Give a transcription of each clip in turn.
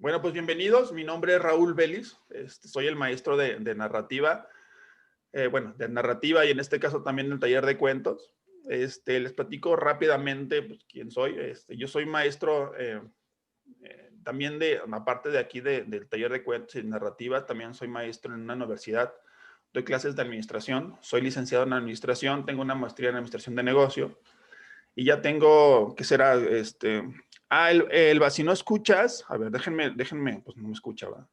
Bueno, pues bienvenidos. Mi nombre es Raúl Vélez. Soy el maestro de narrativa. Bueno, de narrativa y en este caso también del taller de cuentos. Les platico rápidamente pues, quién soy. Yo soy maestro también aparte de aquí del taller de cuentos y narrativa, también soy maestro en una universidad. Doy clases de administración. Soy licenciado en administración. Tengo una maestría en administración de negocio. Y ya tengo, ¿qué será? Elba, si no escuchas, a ver, déjenme, pues no me escucha, ¿verdad?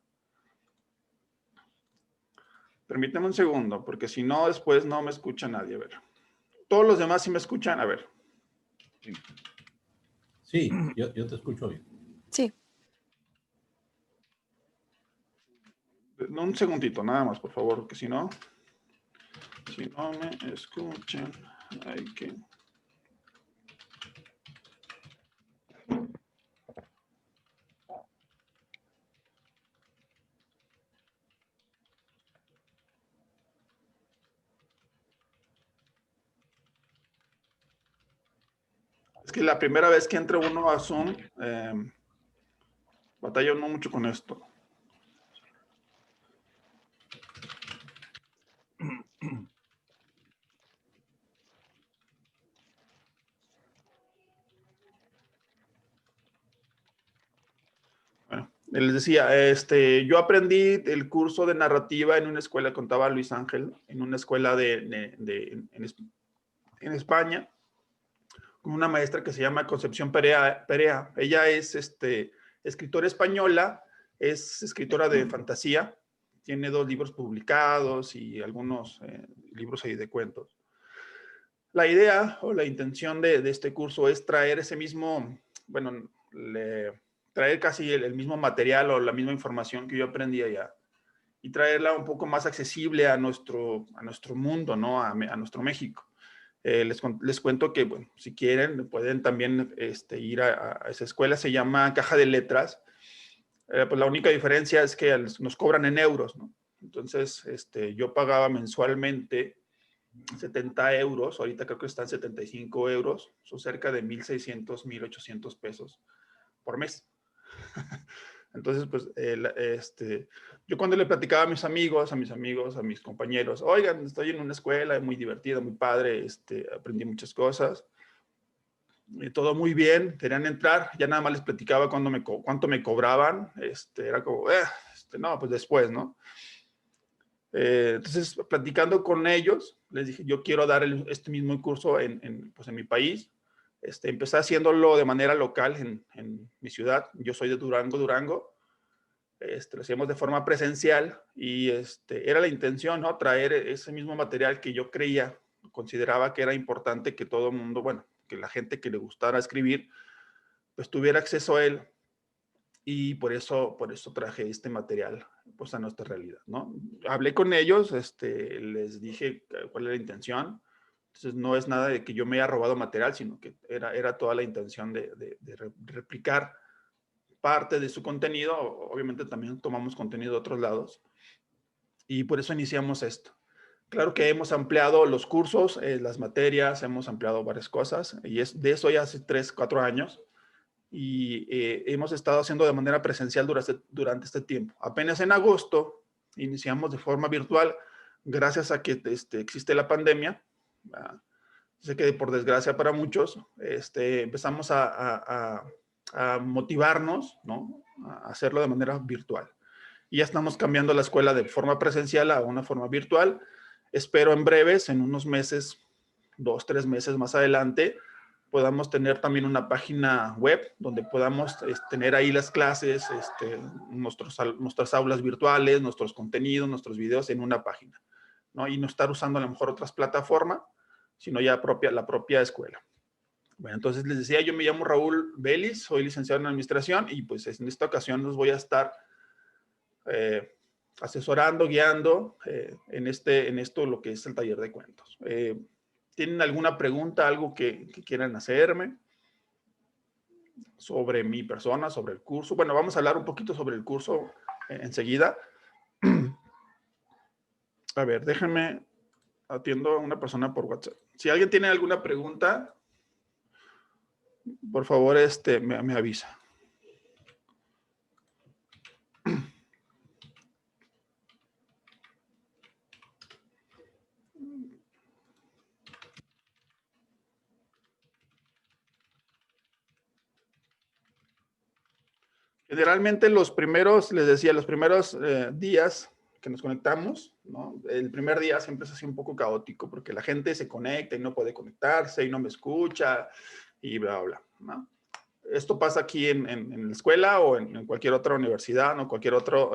Permíteme un segundo, porque si no, después no me escucha nadie, a ver. Todos los demás sí me escuchan, a ver. Sí, yo te escucho bien. Sí. Un segundito, nada más, por favor, porque si no me escuchan, hay que... Es que la primera vez que entra uno a Zoom, batalla uno mucho con esto. Bueno, les decía, yo aprendí el curso de narrativa en una escuela, contaba Luis Ángel, en una escuela en España, con una maestra que se llama Concepción Perea. Ella es escritora española, es escritora de fantasía, tiene 2 libros publicados y algunos libros ahí de cuentos. La idea o la intención de este curso es traer ese mismo, bueno, traer casi el mismo material o la misma información que yo aprendí allá y traerla un poco más accesible a nuestro mundo, ¿no? A nuestro México. Les cuento que, bueno, si quieren, pueden también ir a esa escuela, se llama Caja de Letras. Pues la única diferencia es que nos cobran en euros, ¿no? Entonces, yo pagaba mensualmente 70 euros, ahorita creo que están 75 euros, son cerca de 1,600, 1,800 pesos por mes. Entonces, pues, yo cuando le platicaba a mis amigos, a mis compañeros, oigan, estoy en una escuela muy divertida, muy padre, aprendí muchas cosas, todo muy bien, querían entrar, ya nada más les platicaba cuánto me cobraban, era como, no, pues después, ¿no? Entonces, platicando con ellos, les dije, yo quiero dar este mismo curso pues en mi país. Empecé haciéndolo de manera local en mi ciudad. Yo soy de Durango. Lo hacíamos de forma presencial y era la intención, ¿no? Traer ese mismo material que yo consideraba que era importante que todo el mundo, bueno, que la gente que le gustara escribir, pues tuviera acceso a él. Y por eso traje este material pues a nuestra realidad, ¿no? Hablé con ellos, les dije cuál era la intención. Entonces no es nada de que yo me haya robado material, sino que era toda la intención de replicar parte de su contenido. Obviamente también tomamos contenido de otros lados y por eso iniciamos esto. Claro que hemos ampliado los cursos, las materias, hemos ampliado varias cosas y de eso ya hace 3, 4 años. Y hemos estado haciendo de manera presencial durante este tiempo. Apenas en agosto iniciamos de forma virtual, gracias a que existe la pandemia. Sé que por desgracia para muchos, empezamos a motivarnos, ¿no? A hacerlo de manera virtual. Y ya estamos cambiando la escuela de forma presencial a una forma virtual. Espero en breves, en unos meses, 2, 3 meses más adelante, podamos tener también una página web donde podamos tener ahí las clases, nuestras aulas virtuales, nuestros contenidos, nuestros videos en una página, ¿no? Y no estar usando a lo mejor otras plataformas, sino ya la propia escuela. Bueno, entonces les decía, yo me llamo Raúl Vélez, soy licenciado en administración y pues en esta ocasión los voy a estar asesorando, guiando en esto lo que es el taller de cuentos. ¿Tienen alguna pregunta, algo que quieran hacerme sobre mi persona, sobre el curso? Bueno, vamos a hablar un poquito sobre el curso enseguida. A ver, déjenme, atiendo a una persona por WhatsApp. Si alguien tiene alguna pregunta, por favor, me avisa. Generalmente los primeros, les decía, los primeros días que nos conectamos, ¿no? El primer día siempre es así un poco caótico porque la gente se conecta y no puede conectarse y no me escucha y bla, bla, ¿no? Esto pasa aquí en la escuela o en cualquier otra universidad, ¿no? Cualquier otro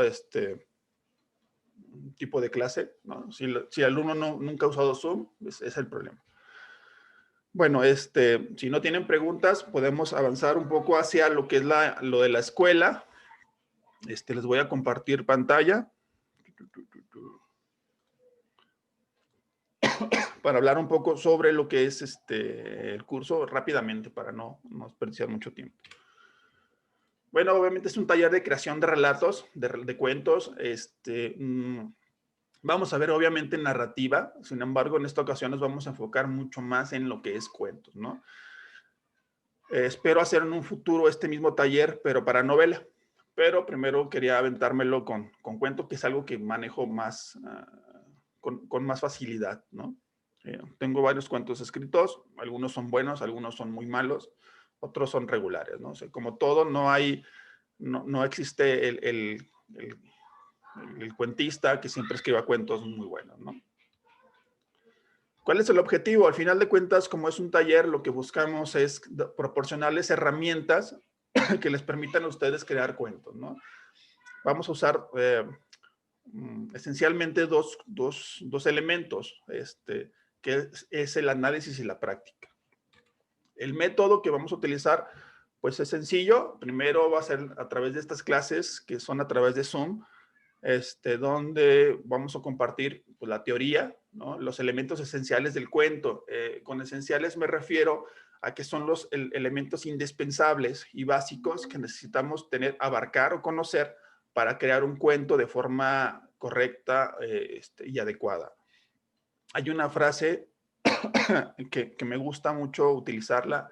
tipo de clase, ¿no? Si el alumno nunca ha usado Zoom, es el problema. Bueno, si no tienen preguntas, podemos avanzar un poco hacia lo que es lo de la escuela. Les voy a compartir pantalla para hablar un poco sobre lo que es el curso rápidamente para no desperdiciar mucho tiempo. Bueno, obviamente es un taller de creación de relatos, de cuentos. Vamos a ver obviamente narrativa, sin embargo en esta ocasión nos vamos a enfocar mucho más en lo que es cuentos, ¿no? Espero hacer en un futuro este mismo taller, pero para novela. Pero primero quería aventármelo con cuento, que es algo que manejo más, con más facilidad, ¿no? Tengo varios cuentos escritos, algunos son buenos, algunos son muy malos, otros son regulares, ¿no? O sea, como todo, no existe el cuentista que siempre escriba cuentos muy buenos, ¿no? ¿Cuál es el objetivo? Al final de cuentas, como es un taller, lo que buscamos es proporcionarles herramientas que les permitan a ustedes crear cuentos, ¿no? Vamos a usar esencialmente dos elementos, que es el análisis y la práctica. El método que vamos a utilizar, pues es sencillo. Primero va a ser a través de estas clases, que son a través de Zoom, donde vamos a compartir pues, la teoría, ¿no? Los elementos esenciales del cuento. Con esenciales me refiero a que son los elementos indispensables y básicos que necesitamos abarcar o conocer para crear un cuento de forma correcta y adecuada. Hay una frase que me gusta mucho utilizarla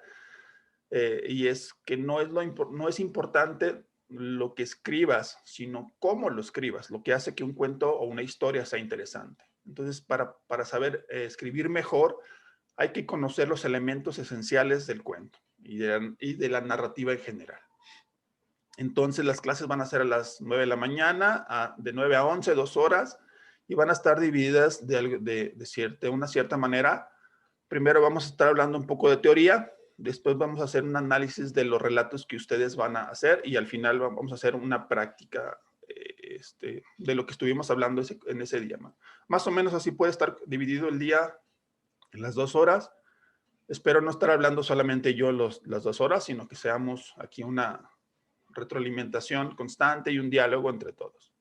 y es que no es importante lo que escribas, sino cómo lo escribas, lo que hace que un cuento o una historia sea interesante. Entonces, para saber escribir mejor, hay que conocer los elementos esenciales del cuento y de la narrativa en general. Entonces, las clases van a ser a las 9 de la mañana, de 9 a 11, 2 horas, y van a estar divididas de una cierta manera. Primero vamos a estar hablando un poco de teoría, después vamos a hacer un análisis de los relatos que ustedes van a hacer y al final vamos a hacer una práctica de lo que estuvimos hablando en ese día. Más o menos así puede estar dividido el día en las 2 horas. Espero no estar hablando solamente yo las 2 horas, sino que seamos aquí una retroalimentación constante y un diálogo entre todos.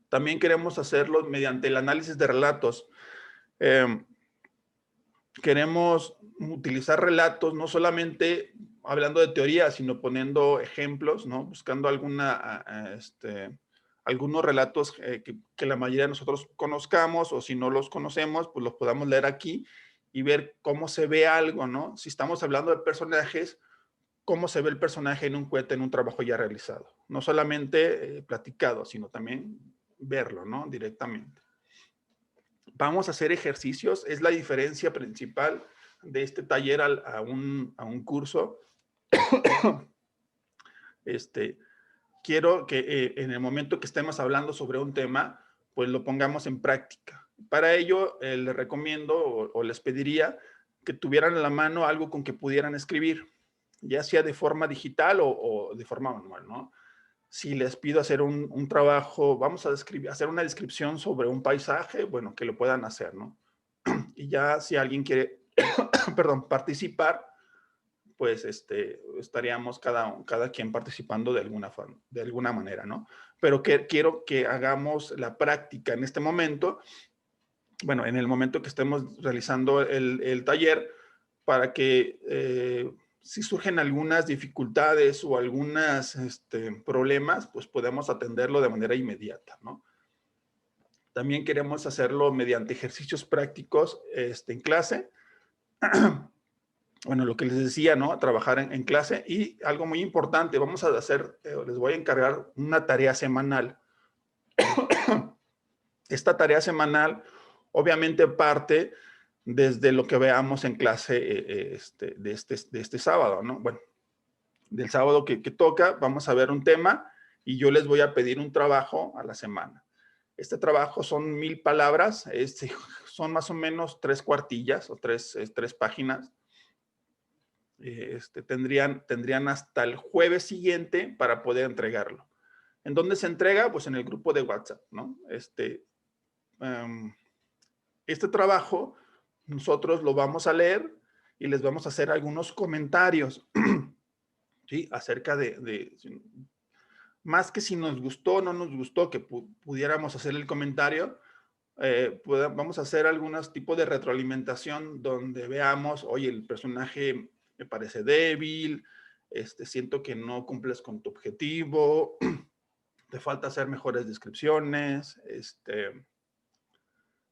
También queremos hacerlo mediante el análisis de relatos. Queremos utilizar relatos, no solamente hablando de teoría, sino poniendo ejemplos, ¿no? Buscando algunos relatos que la mayoría de nosotros conozcamos, o si no los conocemos, pues los podamos leer aquí y ver cómo se ve algo, ¿no? Si estamos hablando de personajes, cómo se ve el personaje en un cuento, en un trabajo ya realizado. No solamente platicado, sino también verlo, ¿no? Directamente. Vamos a hacer ejercicios, es la diferencia principal de este taller a un curso. Quiero que en el momento que estemos hablando sobre un tema, pues lo pongamos en práctica. Para ello, les recomiendo o les pediría que tuvieran a la mano algo con que pudieran escribir, ya sea de forma digital o de forma manual, ¿no? Si les pido hacer un trabajo, vamos a hacer una descripción sobre un paisaje, bueno, que lo puedan hacer, ¿no? Y ya si alguien quiere, perdón, participar, pues estaríamos cada quien participando de alguna manera, ¿no? Pero quiero que hagamos la práctica en este momento, bueno, en el momento que estemos realizando el taller, para que si surgen algunas dificultades o algunos problemas, pues podemos atenderlo de manera inmediata, ¿no? También queremos hacerlo mediante ejercicios prácticos en clase. Bueno, lo que les decía, ¿no? Trabajar en clase. Y algo muy importante, vamos a hacer, les voy a encargar una tarea semanal. Esta tarea semanal obviamente parte desde lo que veamos en clase de este sábado, ¿no? Bueno, del sábado que toca, vamos a ver un tema y yo les voy a pedir un trabajo a la semana. Este trabajo son 1000 palabras, son más o menos 3 cuartillas o 3 páginas. Tendrían hasta el jueves siguiente para poder entregarlo. ¿En dónde se entrega? Pues en el grupo de WhatsApp, ¿no? Este trabajo nosotros lo vamos a leer y les vamos a hacer algunos comentarios, ¿sí? Acerca más que si nos gustó o no nos gustó, que pudiéramos hacer el comentario, vamos a hacer algunos tipos de retroalimentación donde veamos, oye, el personaje me parece débil, siento que no cumples con tu objetivo, te falta hacer mejores descripciones,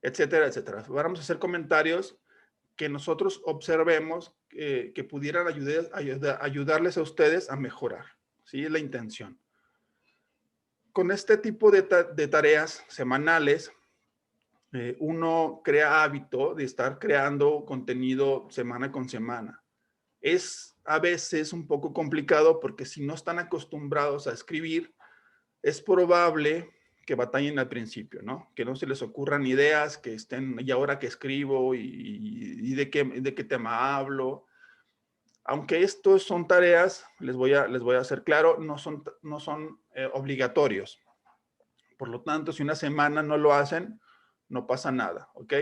etcétera, etcétera. Vamos a hacer comentarios que nosotros observemos que pudieran ayudarles a ustedes a mejorar, ¿sí? Es la intención. Con este tipo de tareas semanales, uno crea hábito de estar creando contenido semana con semana. Es a veces un poco complicado porque si no están acostumbrados a escribir, es probable que batallen al principio, ¿no? Que no se les ocurran ideas, que estén, y ahora que escribo, y de qué tema hablo. Aunque estos son tareas, les voy a hacer claro, no son obligatorios. Por lo tanto, si una semana no lo hacen, no pasa nada, ¿ok?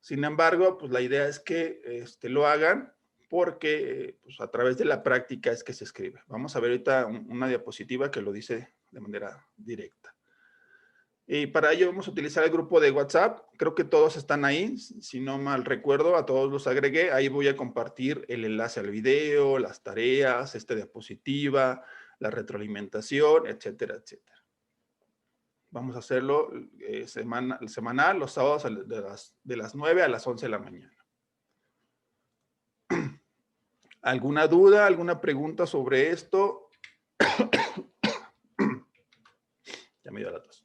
Sin embargo, pues la idea es que lo hagan porque pues, a través de la práctica es que se escribe. Vamos a ver ahorita una diapositiva que lo dice de manera directa. Y para ello vamos a utilizar el grupo de WhatsApp. Creo que todos están ahí. Si no mal recuerdo, a todos los agregué. Ahí voy a compartir el enlace al video, las tareas, esta diapositiva, la retroalimentación, etcétera, etcétera. Vamos a hacerlo semanal, los sábados de las 9 a las 11 de la mañana. ¿Alguna duda, alguna pregunta sobre esto? Ya me dio la tos.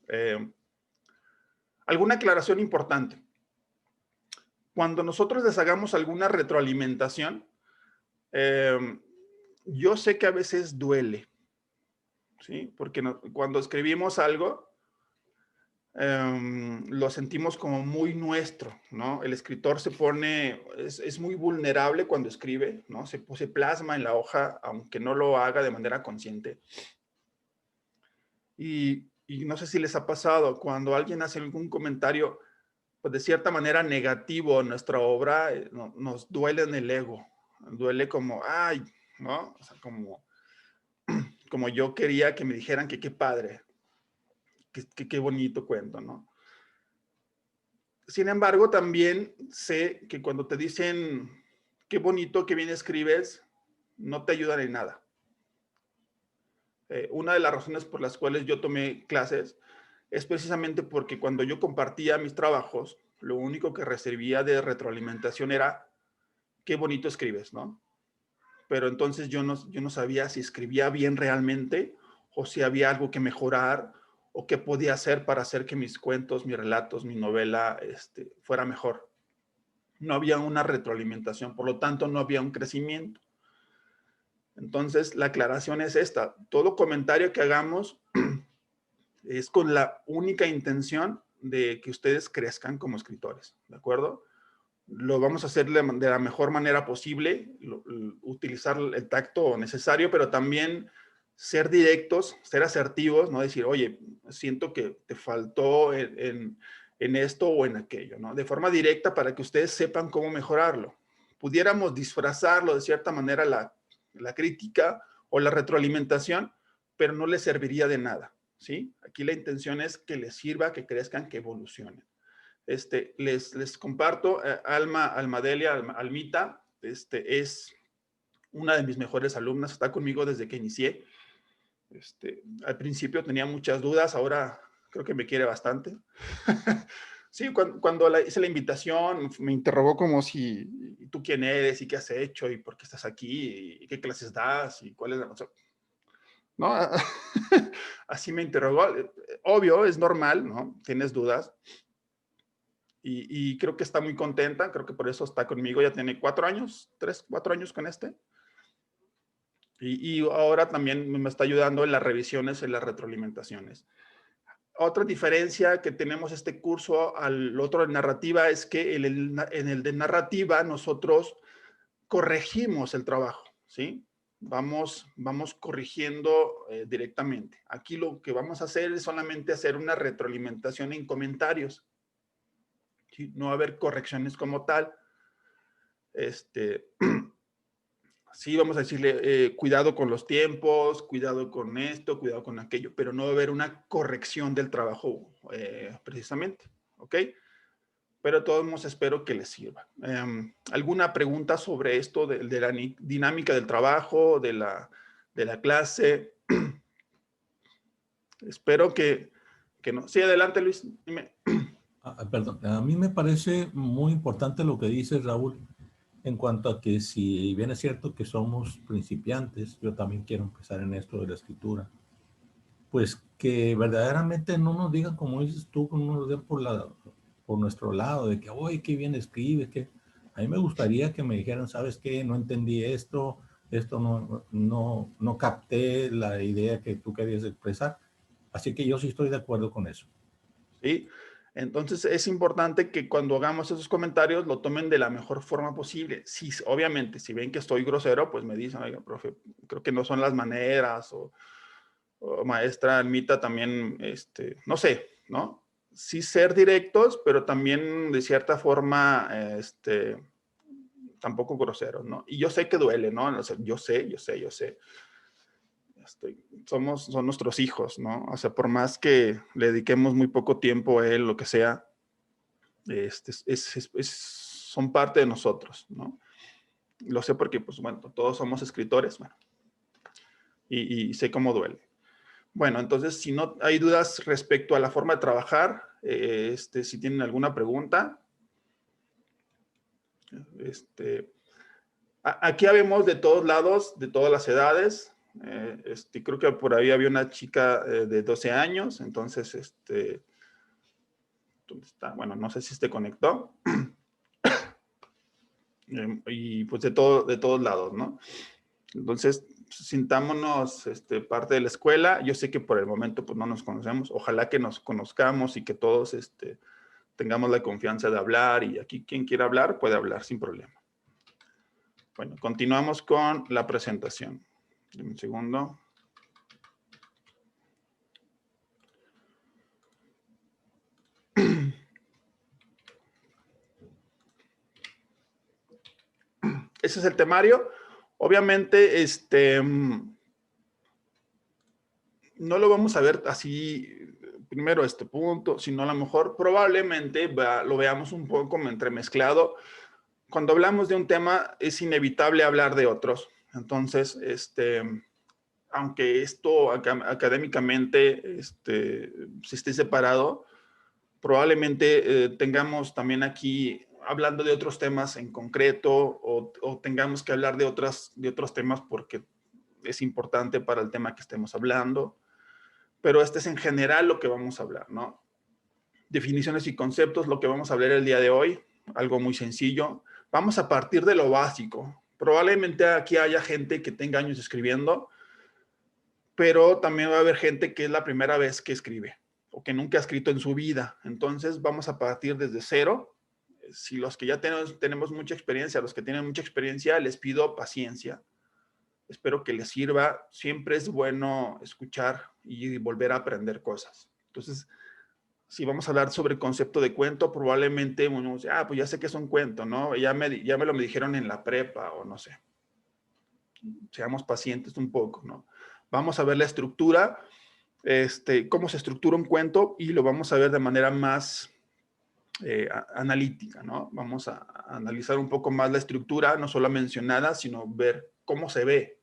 ¿Alguna aclaración importante? Cuando nosotros les hagamos alguna retroalimentación, yo sé que a veces duele, ¿sí? Porque cuando escribimos algo, lo sentimos como muy nuestro, ¿no? El escritor es muy vulnerable cuando escribe, ¿no? Se plasma en la hoja, aunque no lo haga de manera consciente. Y no sé si les ha pasado, cuando alguien hace algún comentario, pues de cierta manera negativo a nuestra obra, nos duele en el ego. Duele como, ay, ¿no? O sea, como yo quería que me dijeran que qué padre, qué bonito cuento, ¿no? Sin embargo, también sé que cuando te dicen qué bonito, qué bien escribes, no te ayudan en nada. Una de las razones por las cuales yo tomé clases es precisamente porque cuando yo compartía mis trabajos, lo único que recibía de retroalimentación era qué bonito escribes, ¿no? Pero entonces yo no sabía si escribía bien realmente o si había algo que mejorar o qué podía hacer para hacer que mis cuentos, mis relatos, mi novela fuera mejor. No había una retroalimentación, por lo tanto no había un crecimiento. Entonces la aclaración es esta: todo comentario que hagamos es con la única intención de que ustedes crezcan como escritores, ¿de acuerdo? Lo vamos a hacer de la mejor manera posible, utilizar el tacto necesario, pero también ser directos, ser asertivos, no decir, oye, siento que te faltó en esto o en aquello, ¿no? De forma directa para que ustedes sepan cómo mejorarlo. Pudiéramos disfrazarlo de cierta manera la crítica o la retroalimentación, pero no les serviría de nada, ¿sí? Aquí la intención es que les sirva, que crezcan, que evolucionen. Les comparto, Almita, es una de mis mejores alumnas, está conmigo desde que inicié. Al principio tenía muchas dudas, ahora creo que me quiere bastante. Sí, cuando hice la invitación, me interrogó como si, ¿tú quién eres? ¿Y qué has hecho? ¿Y por qué estás aquí? ¿Y qué clases das? ¿Y cuál es la razón? ¿No? Así me interrogó. Obvio, es normal, ¿no? Tienes dudas. Y creo que está muy contenta, creo que por eso está conmigo, ya tiene 4 años, 3, 4 años con Y ahora también me está ayudando en las revisiones, en las retroalimentaciones. Otra diferencia que tenemos este curso al otro de narrativa es que en el de narrativa nosotros corregimos el trabajo, ¿sí? Vamos corrigiendo directamente. Aquí lo que vamos a hacer es solamente hacer una retroalimentación en comentarios, ¿sí? No va a haber correcciones como tal. Sí, vamos a decirle, cuidado con los tiempos, cuidado con esto, cuidado con aquello, pero no va a haber una corrección del trabajo precisamente, ¿ok? Pero de todos modos espero que les sirva. ¿Alguna pregunta sobre esto de la dinámica del trabajo, de la clase? Espero que no. Sí, adelante, Luis. Dime. Perdón, a mí me parece muy importante lo que dices, Raúl, en cuanto a que si bien es cierto que somos principiantes, yo también quiero empezar en esto de la escritura, pues que verdaderamente no nos digan, como dices tú, que no nos den por nuestro lado, de que, oye, qué bien escribes, que a mí me gustaría que me dijeran, ¿sabes qué? No entendí esto no capté la idea que tú querías expresar. Así que yo sí estoy de acuerdo con eso. ¿Sí? Entonces es importante que cuando hagamos esos comentarios lo tomen de la mejor forma posible. Sí, obviamente, si ven que estoy grosero, pues me dicen, oiga, profe, creo que no son las maneras, o maestra Almita también, no sé, ¿no? Sí ser directos, pero también de cierta forma, tampoco groseros, ¿no? Y yo sé que duele, ¿no? O sea, yo sé. Son nuestros hijos, ¿no? O sea, por más que le dediquemos muy poco tiempo a él, lo que sea, son parte de nosotros, ¿no? Lo sé porque, pues, bueno, todos somos escritores, bueno, y sé cómo duele. Bueno, entonces, si no hay dudas respecto a la forma de trabajar, si tienen alguna pregunta, aquí habemos de todos lados, de todas las edades. Creo que por ahí había una chica de 12 años, entonces, ¿dónde está? Bueno, no sé si se conectó. Y pues de todos lados, ¿no? Entonces, sintámonos parte de la escuela. Yo sé que por el momento pues no nos conocemos. Ojalá que nos conozcamos y que todos tengamos la confianza de hablar, y aquí quien quiera hablar puede hablar sin problema. Bueno, continuamos con la presentación. Dame un segundo. Ese es el temario. Obviamente, no lo vamos a ver así, primero este punto, sino a lo mejor probablemente lo veamos un poco como entremezclado. Cuando hablamos de un tema, es inevitable hablar de otros. Entonces, aunque esto académicamente se esté separado, probablemente tengamos también aquí hablando de otros temas en concreto, o tengamos que hablar de otros temas porque es importante para el tema que estemos hablando. Pero este es en general lo que vamos a hablar, ¿no? Definiciones y conceptos, lo que vamos a hablar el día de hoy, algo muy sencillo. Vamos a partir de lo básico. Probablemente aquí haya gente que tenga años escribiendo, pero también va a haber gente que es la primera vez que escribe o que nunca ha escrito en su vida. Entonces vamos a partir desde cero. Si los que ya tenemos mucha experiencia, los que tienen mucha experiencia, les pido paciencia. Espero que les sirva. Siempre es bueno escuchar y volver a aprender cosas. Entonces, si vamos a hablar sobre el concepto de cuento, probablemente uno dice, pues ya sé que es un cuento, ¿no? Ya me lo dijeron en la prepa, o no sé. Seamos pacientes un poco, ¿no? Vamos a ver la estructura, cómo se estructura un cuento, y lo vamos a ver de manera más analítica, ¿no? Vamos a analizar un poco más la estructura, no solo mencionada, sino ver cómo se ve,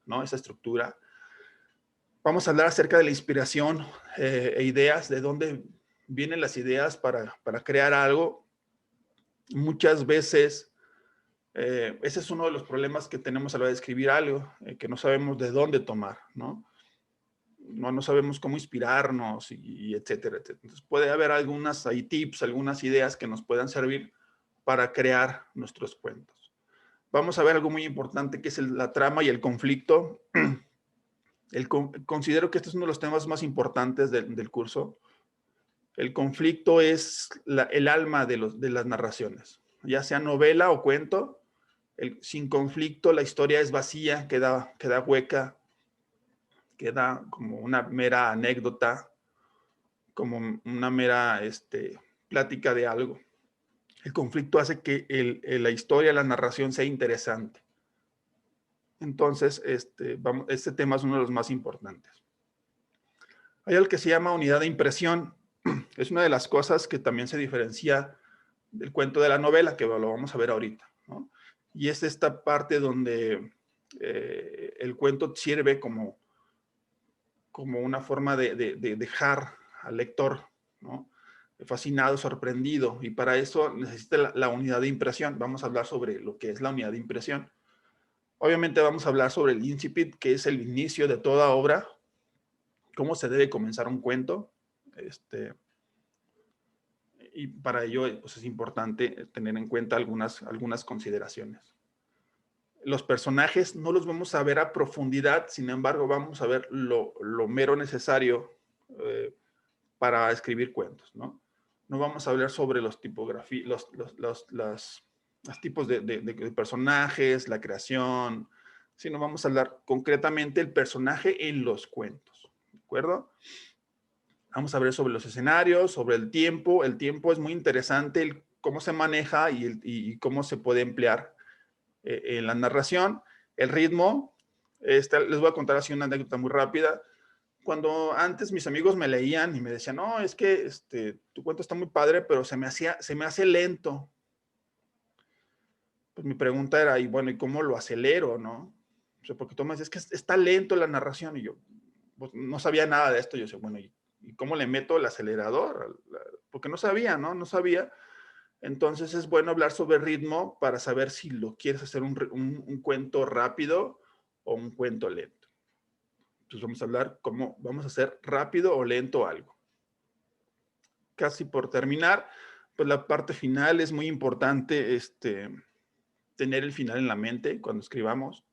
¿no? Esa estructura. Vamos a hablar acerca de la inspiración e ideas, de dónde vienen las ideas para crear algo. Muchas veces, ese es uno de los problemas que tenemos a la hora de escribir algo, que no sabemos de dónde tomar, ¿no? No sabemos cómo inspirarnos, y etcétera, etcétera. Entonces puede haber hay tips, algunas ideas que nos puedan servir para crear nuestros cuentos. vamos a ver algo muy importante que es la trama y el conflicto. Considero que este es uno de los temas más importantes del curso. El conflicto es el alma de las narraciones, ya sea novela o cuento. Sin conflicto la historia es vacía, queda hueca, queda como una mera anécdota, como una mera plática de algo. El conflicto hace que la historia, la narración sea interesante. Entonces, este tema es uno de los más importantes. Hay algo que se llama unidad de impresión. Es una de las cosas que también se diferencia del cuento de la novela, que lo vamos a ver ahorita, ¿no? Y es esta parte donde el cuento sirve como una forma de dejar al lector, ¿no?, fascinado, sorprendido, y para eso necesita la unidad de impresión. Vamos a hablar sobre lo que es la unidad de impresión. Obviamente vamos a hablar sobre el incipit, que es el inicio de toda obra, cómo se debe comenzar un cuento, y para ello pues, es importante tener en cuenta algunas consideraciones. Los personajes no los vamos a ver a profundidad, sin embargo vamos a ver lo mero necesario para escribir cuentos, ¿no? No vamos a hablar sobre los tipos de personajes, la creación, sino vamos a hablar concretamente del personaje en los cuentos, ¿de acuerdo? Vamos a ver sobre los escenarios, sobre el tiempo. El tiempo es muy interesante, cómo se maneja y cómo se puede emplear en la narración. El ritmo, les voy a contar así una anécdota muy rápida. Cuando antes mis amigos me leían y me decían, no, es que tu cuento está muy padre, pero se me hace lento. Pues mi pregunta era, y bueno, ¿y cómo lo acelero, no? O sea, porque tú me dices, es que está lento la narración, y yo pues, no sabía nada de esto. Yo decía, bueno, ¿y cómo le meto el acelerador? Porque no sabía, ¿no? No sabía. Entonces es bueno hablar sobre ritmo para saber si lo quieres hacer un cuento rápido o un cuento lento. Entonces vamos a hablar cómo vamos a hacer rápido o lento algo. Casi por terminar, pues la parte final es muy importante, tener el final en la mente cuando escribamos.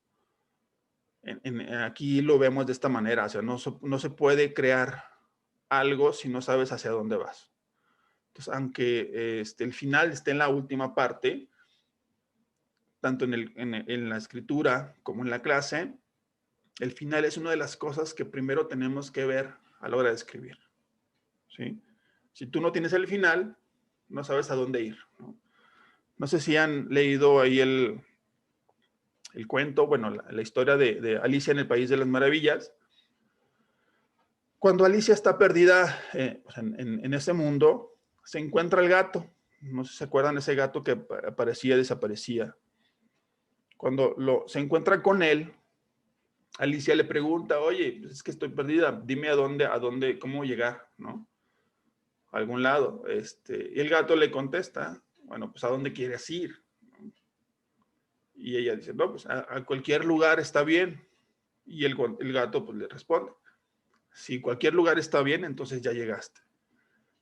Aquí lo vemos de esta manera, o sea, no se puede crear algo si no sabes hacia dónde vas. Entonces, aunque el final esté en la última parte, tanto en la escritura como en la clase, el final es una de las cosas que primero tenemos que ver a la hora de escribir, ¿sí? Si tú no tienes el final, no sabes a dónde ir, ¿no? No sé si han leído ahí el cuento, bueno, la historia de Alicia en el País de las Maravillas. Cuando Alicia está perdida en ese mundo, se encuentra el gato. No sé si se acuerdan de ese gato que aparecía y desaparecía. Cuando se encuentra con él, Alicia le pregunta, oye, pues es que estoy perdida, dime a dónde, cómo llegar, ¿no? A algún lado. Y el gato le contesta, bueno, pues ¿a dónde quieres ir? Y ella dice, no, pues a cualquier lugar está bien. Y el gato pues le responde, si cualquier lugar está bien, entonces ya llegaste.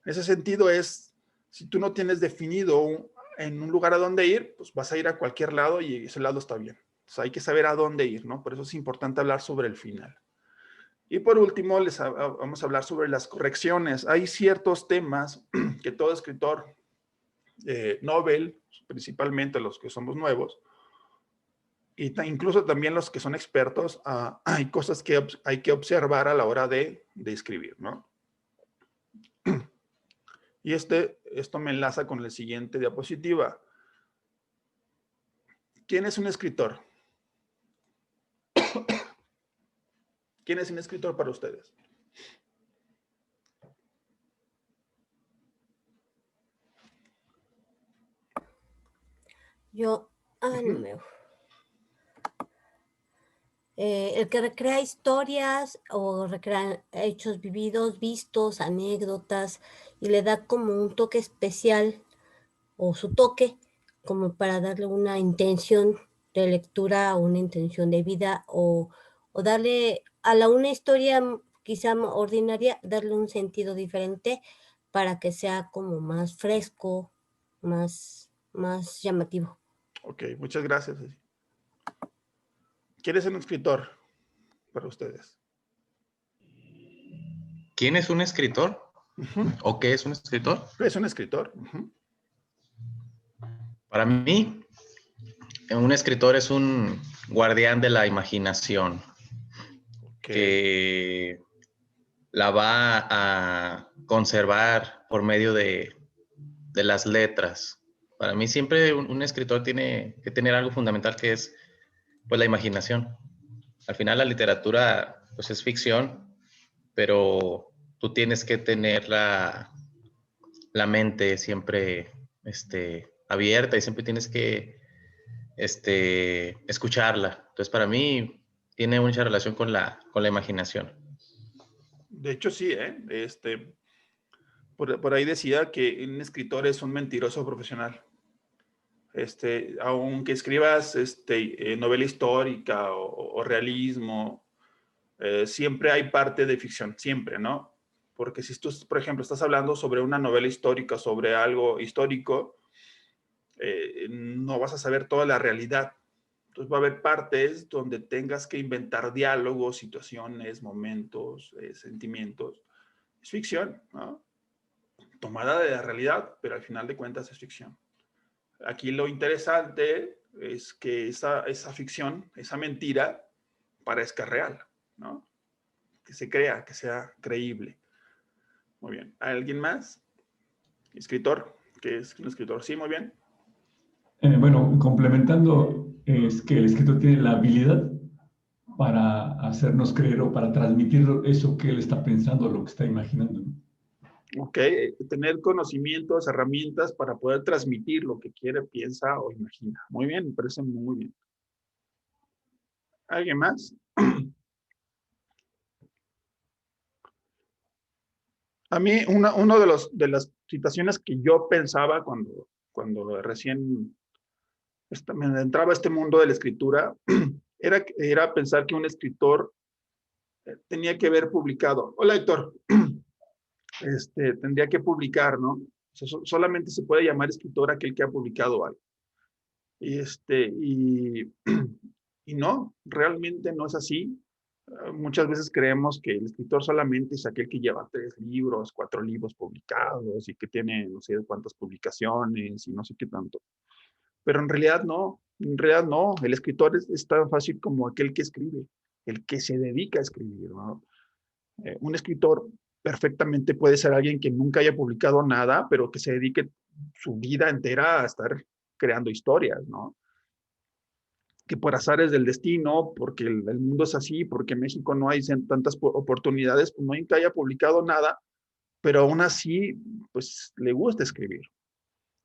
En ese sentido es, si tú no tienes definido en un lugar a dónde ir, pues vas a ir a cualquier lado y ese lado está bien. Entonces hay que saber a dónde ir, ¿no? Por eso es importante hablar sobre el final. Y por último, vamos a hablar sobre las correcciones. Hay ciertos temas que todo escritor novel, principalmente los que somos nuevos, y incluso también los que son expertos, hay cosas que hay que observar a la hora de escribir, ¿no? Y esto me enlaza con la siguiente diapositiva. ¿Quién es un escritor? ¿Quién es un escritor para ustedes? Yo, el que recrea historias o recrea hechos vividos, vistos, anécdotas, y le da como un toque especial o su toque como para darle una intención de lectura o una intención de vida o darle a una historia quizá ordinaria, darle un sentido diferente para que sea como más fresco, más llamativo. Ok, muchas gracias. ¿Quién es un escritor para ustedes? ¿Quién es un escritor? ¿O qué es un escritor? ¿Qué es un escritor? Para mí, un escritor es un guardián de la imaginación que la va a conservar por medio de las letras. Para mí siempre un escritor tiene que tener algo fundamental que es pues la imaginación. Al final la literatura pues es ficción, pero tú tienes que tener la mente siempre abierta y siempre tienes que escucharla. Entonces para mí tiene mucha relación con la imaginación. De hecho sí, por ahí decía que un escritor es un mentiroso profesional. Aunque escribas novela histórica o realismo, siempre hay parte de ficción, siempre, ¿no? Porque si tú, por ejemplo, estás hablando sobre una novela histórica, sobre algo histórico, no vas a saber toda la realidad. Entonces va a haber partes donde tengas que inventar diálogos, situaciones, momentos, sentimientos. Es ficción, ¿no? Tomada de la realidad, pero al final de cuentas es ficción. Aquí lo interesante es que esa ficción, esa mentira, parezca real, ¿no? Que se crea, que sea creíble. Muy bien. ¿Alguien más? ¿Escritor? ¿Qué es un escritor? Sí, muy bien. Bueno, complementando, es que el escritor tiene la habilidad para hacernos creer o para transmitir eso que él está pensando, lo que está imaginando, ¿no? Ok, tener conocimientos, herramientas para poder transmitir lo que quiere, piensa o imagina. Muy bien, me parece muy bien. ¿Alguien más? A mí, uno de las situaciones que yo pensaba cuando recién me entraba a este mundo de la escritura, era pensar que un escritor tenía que haber publicado. Hola, Héctor. Tendría que publicar, ¿no? O sea, solamente se puede llamar escritor aquel que ha publicado algo. Y no, realmente no es así. Muchas veces creemos que el escritor solamente es aquel que lleva 3 libros, 4 libros publicados y que tiene no sé cuántas publicaciones y no sé qué tanto. Pero en realidad no, El escritor es tan fácil como aquel que escribe, el que se dedica a escribir, ¿no? Un escritor perfectamente puede ser alguien que nunca haya publicado nada, pero que se dedique su vida entera a estar creando historias, ¿no? Que por azares del destino, porque el mundo es así, porque en México no hay tantas oportunidades, pues nunca haya publicado nada, pero aún así, pues le gusta escribir.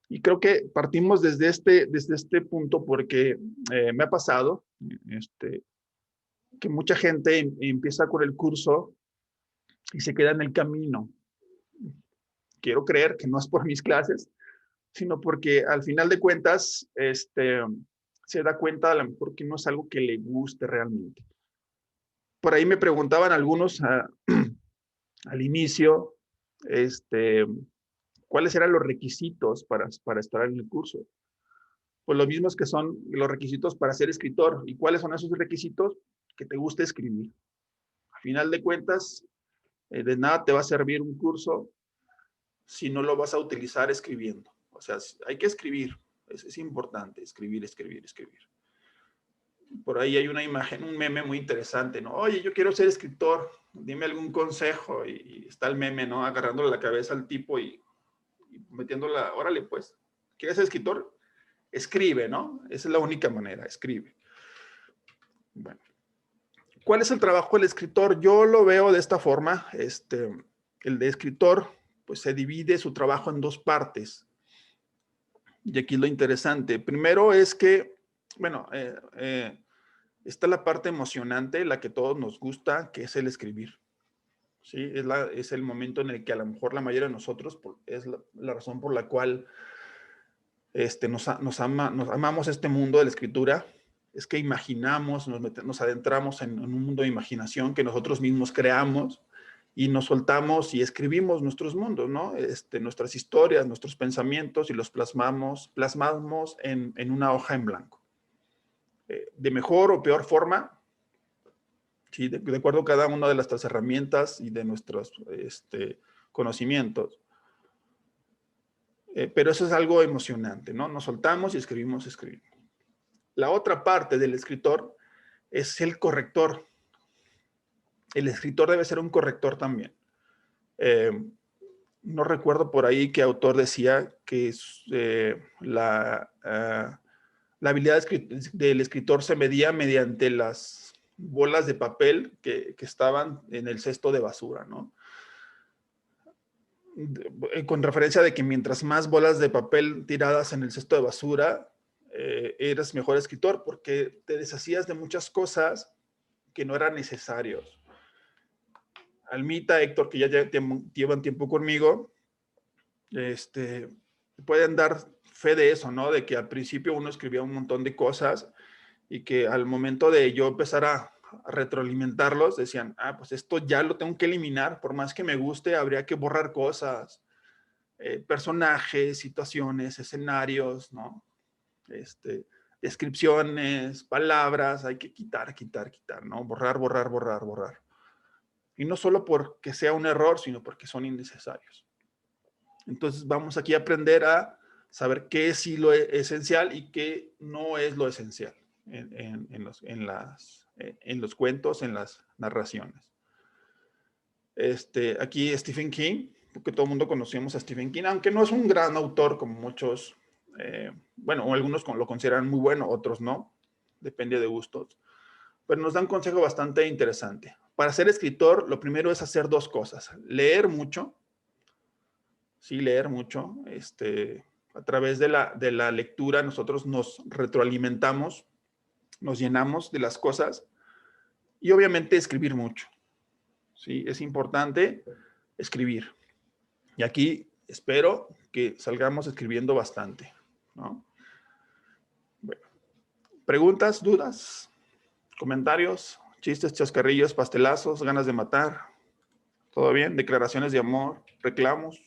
Y creo que partimos desde este punto porque me ha pasado que mucha gente empieza con el curso y se queda en el camino. Quiero creer que no es por mis clases, sino porque al final de cuentas se da cuenta a lo mejor que no es algo que le guste realmente. Por ahí me preguntaban algunos al inicio cuáles eran los requisitos para estar en el curso. Pues los mismos que son los requisitos para ser escritor. ¿Y cuáles son esos requisitos? Que te guste escribir. Al final de cuentas, de nada te va a servir un curso si no lo vas a utilizar escribiendo. O sea, hay que escribir. Es importante escribir. Por ahí hay una imagen, un meme muy interesante, ¿no? Oye, yo quiero ser escritor, dime algún consejo. Y está el meme, ¿no? Agarrándole la cabeza al tipo y metiéndola, órale, pues, ¿quieres ser escritor? Escribe, ¿no? Esa es la única manera, escribe. Bueno. ¿Cuál es el trabajo del escritor? Yo lo veo de esta forma. El de escritor, pues se divide su trabajo en 2 partes. Y aquí lo interesante. Primero es que, bueno, está la parte emocionante, la que todos nos gusta, que es el escribir. ¿Sí? Es el momento en el que a lo mejor la mayoría de nosotros, es la razón por la cual nos amamos este mundo de la escritura, es que imaginamos, nos adentramos en un mundo de imaginación que nosotros mismos creamos y nos soltamos y escribimos nuestros mundos, ¿no? Nuestras historias, nuestros pensamientos y los plasmamos en una hoja en blanco. de mejor o peor forma, ¿sí? De acuerdo a cada una de nuestras herramientas y de nuestros conocimientos. Pero eso es algo emocionante, ¿no? Nos soltamos y escribimos. La otra parte del escritor es el corrector. El escritor debe ser un corrector también. No recuerdo por ahí qué autor decía que la habilidad del escritor se medía mediante las bolas de papel que estaban en el cesto de basura, ¿no? Con referencia de que mientras más bolas de papel tiradas en el cesto de basura, eres mejor escritor porque te deshacías de muchas cosas que no eran necesarios. Almita, Héctor, que ya llevan tiempo conmigo, pueden dar fe de eso, ¿no? De que al principio uno escribía un montón de cosas y que al momento de yo empezar a retroalimentarlos, decían, pues esto ya lo tengo que eliminar, por más que me guste, habría que borrar cosas, personajes, situaciones, escenarios, ¿no? Descripciones, palabras, hay que quitar, ¿no? Borrar. Y no solo porque sea un error, sino porque son innecesarios. Entonces vamos aquí a aprender a saber qué es sí lo esencial y qué no es lo esencial en los cuentos, en las narraciones. Aquí Stephen King, porque todo el mundo conocemos a Stephen King, aunque no es un gran autor como muchos, bueno, algunos lo consideran muy bueno, otros no, depende de gustos, pero nos da un consejo bastante interesante. Para ser escritor, lo primero es hacer dos cosas: leer mucho, sí, leer mucho. A través de la lectura nosotros nos retroalimentamos, nos llenamos de las cosas, y obviamente escribir mucho. Sí, es importante escribir. Y aquí espero que salgamos escribiendo bastante, ¿no? Bueno, preguntas, dudas, comentarios, chistes, chascarrillos, pastelazos, ganas de matar. ¿Todo bien? Declaraciones de amor, reclamos.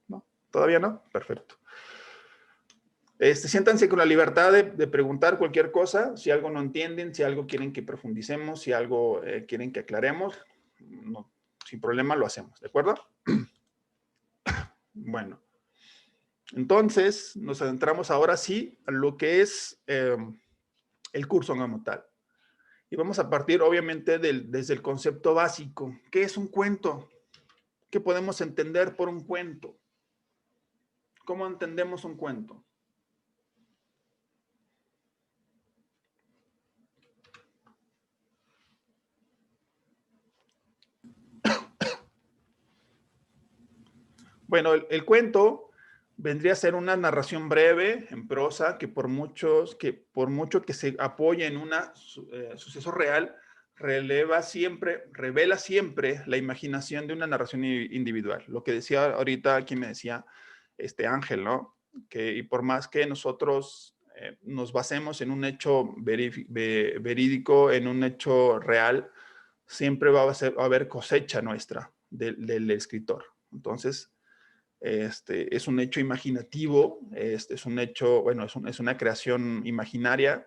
¿No? ¿Todavía no? Perfecto. Siéntanse con la libertad de preguntar cualquier cosa. Si algo no entienden, si algo quieren que profundicemos, si algo quieren que aclaremos, no, sin problema lo hacemos, ¿de acuerdo? Bueno, entonces nos adentramos ahora sí a lo que es el curso como tal. Y vamos a partir obviamente desde el concepto básico. ¿Qué es un cuento? ¿Qué podemos entender por un cuento? ¿Cómo entendemos un cuento? Bueno, el cuento vendría a ser una narración breve en prosa que por mucho que se apoye en un suceso real, revela siempre la imaginación de una narración individual. Lo que decía ahorita, quien me decía, Ángel, ¿no? Y por más que nosotros nos basemos en un hecho verídico, en un hecho real, siempre va a haber cosecha nuestra del escritor. Entonces, es un hecho imaginativo, es un hecho, bueno, es una creación imaginaria,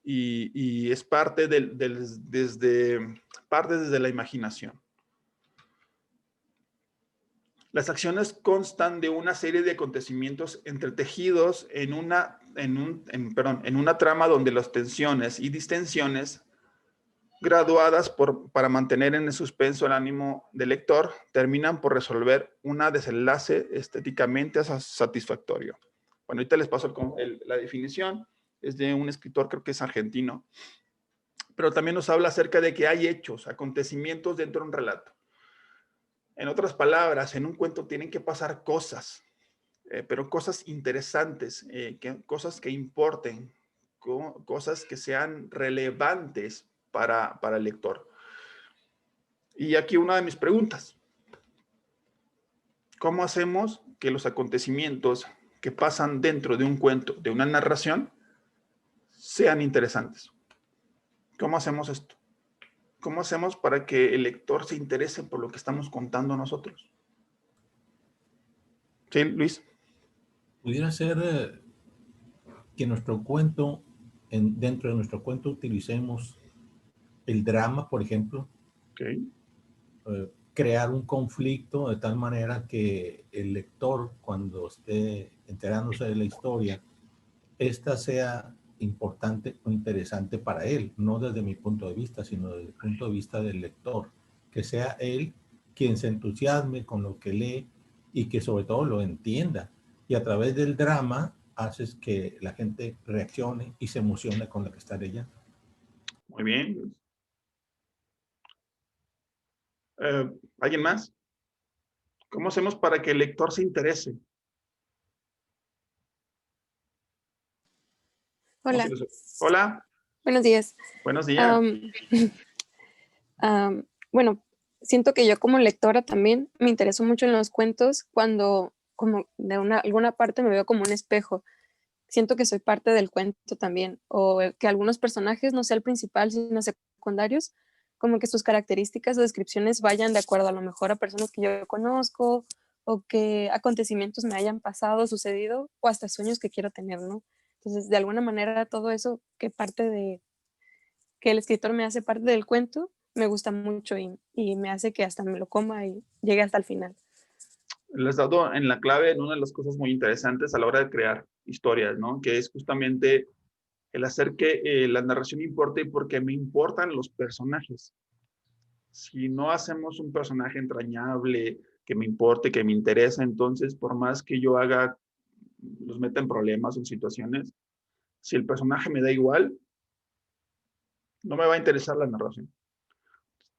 y es parte desde la imaginación. Las acciones constan de una serie de acontecimientos entretejidos en una trama donde las tensiones y distensiones graduadas para mantener en el suspenso el ánimo del lector, terminan por resolver un desenlace estéticamente satisfactorio. Bueno, ahorita les paso la definición. Es de un escritor, creo que es argentino, pero también nos habla acerca de que hay hechos, acontecimientos dentro de un relato. En otras palabras, en un cuento tienen que pasar cosas, pero cosas interesantes, cosas que importen, cosas que sean relevantes para el lector. Y aquí una de mis preguntas: ¿cómo hacemos que los acontecimientos que pasan dentro de un cuento, de una narración, sean interesantes? ¿Cómo hacemos esto? ¿Cómo hacemos para que el lector se interese por lo que estamos contando nosotros? ¿Sí, Luis? Pudiera ser que nuestro cuento, dentro de nuestro cuento utilicemos el drama, por ejemplo. Okay. Crear un conflicto de tal manera que el lector, cuando esté enterándose de la historia, esta sea importante o interesante para él, no desde mi punto de vista, sino desde el punto de vista del lector, que sea él quien se entusiasme con lo que lee y que sobre todo lo entienda. Y a través del drama haces que la gente reaccione y se emocione con lo que está leyendo. Muy bien. ¿Alguien más? ¿Cómo hacemos para que el lector se interese? Hola, Hola, buenos días. buenos días. Bueno, siento que yo como lectora también me intereso mucho en los cuentos cuando como de alguna parte me veo como un espejo. Siento que soy parte del cuento también, o que algunos personajes, no sea el principal, sino secundarios, como que sus características o descripciones vayan de acuerdo a lo mejor a personas que yo conozco o que acontecimientos me hayan pasado, sucedido, o hasta sueños que quiero tener, ¿no? Entonces, de alguna manera, todo eso que el escritor me hace parte del cuento, me gusta mucho y me hace que hasta me lo coma y llegue hasta el final. Les has dado en la clave en una de las cosas muy interesantes a la hora de crear historias, ¿no? Que es justamente el hacer que la narración importe porque me importan los personajes. Si no hacemos un personaje entrañable, que me importe, que me interesa, entonces por más que yo haga, los meta en problemas o en situaciones, si el personaje me da igual, no me va a interesar la narración.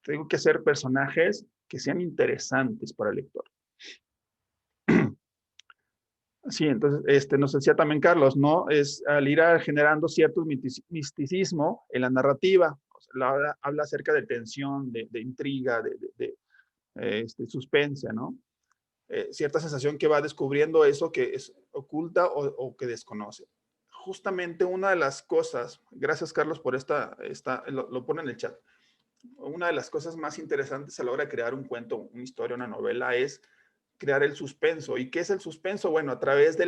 Tengo que hacer personajes que sean interesantes para el lector. Sí, entonces, nos decía también Carlos, ¿no? Es al ir generando cierto misticismo en la narrativa, o sea, habla acerca de tensión, de intriga, de suspensa, ¿no? Cierta sensación que va descubriendo eso que es oculta o que desconoce. Justamente una de las cosas, gracias Carlos por lo pone en el chat, una de las cosas más interesantes a la hora de crear un cuento, una historia, una novela es crear el suspenso. ¿Y qué es el suspenso? Bueno, a través de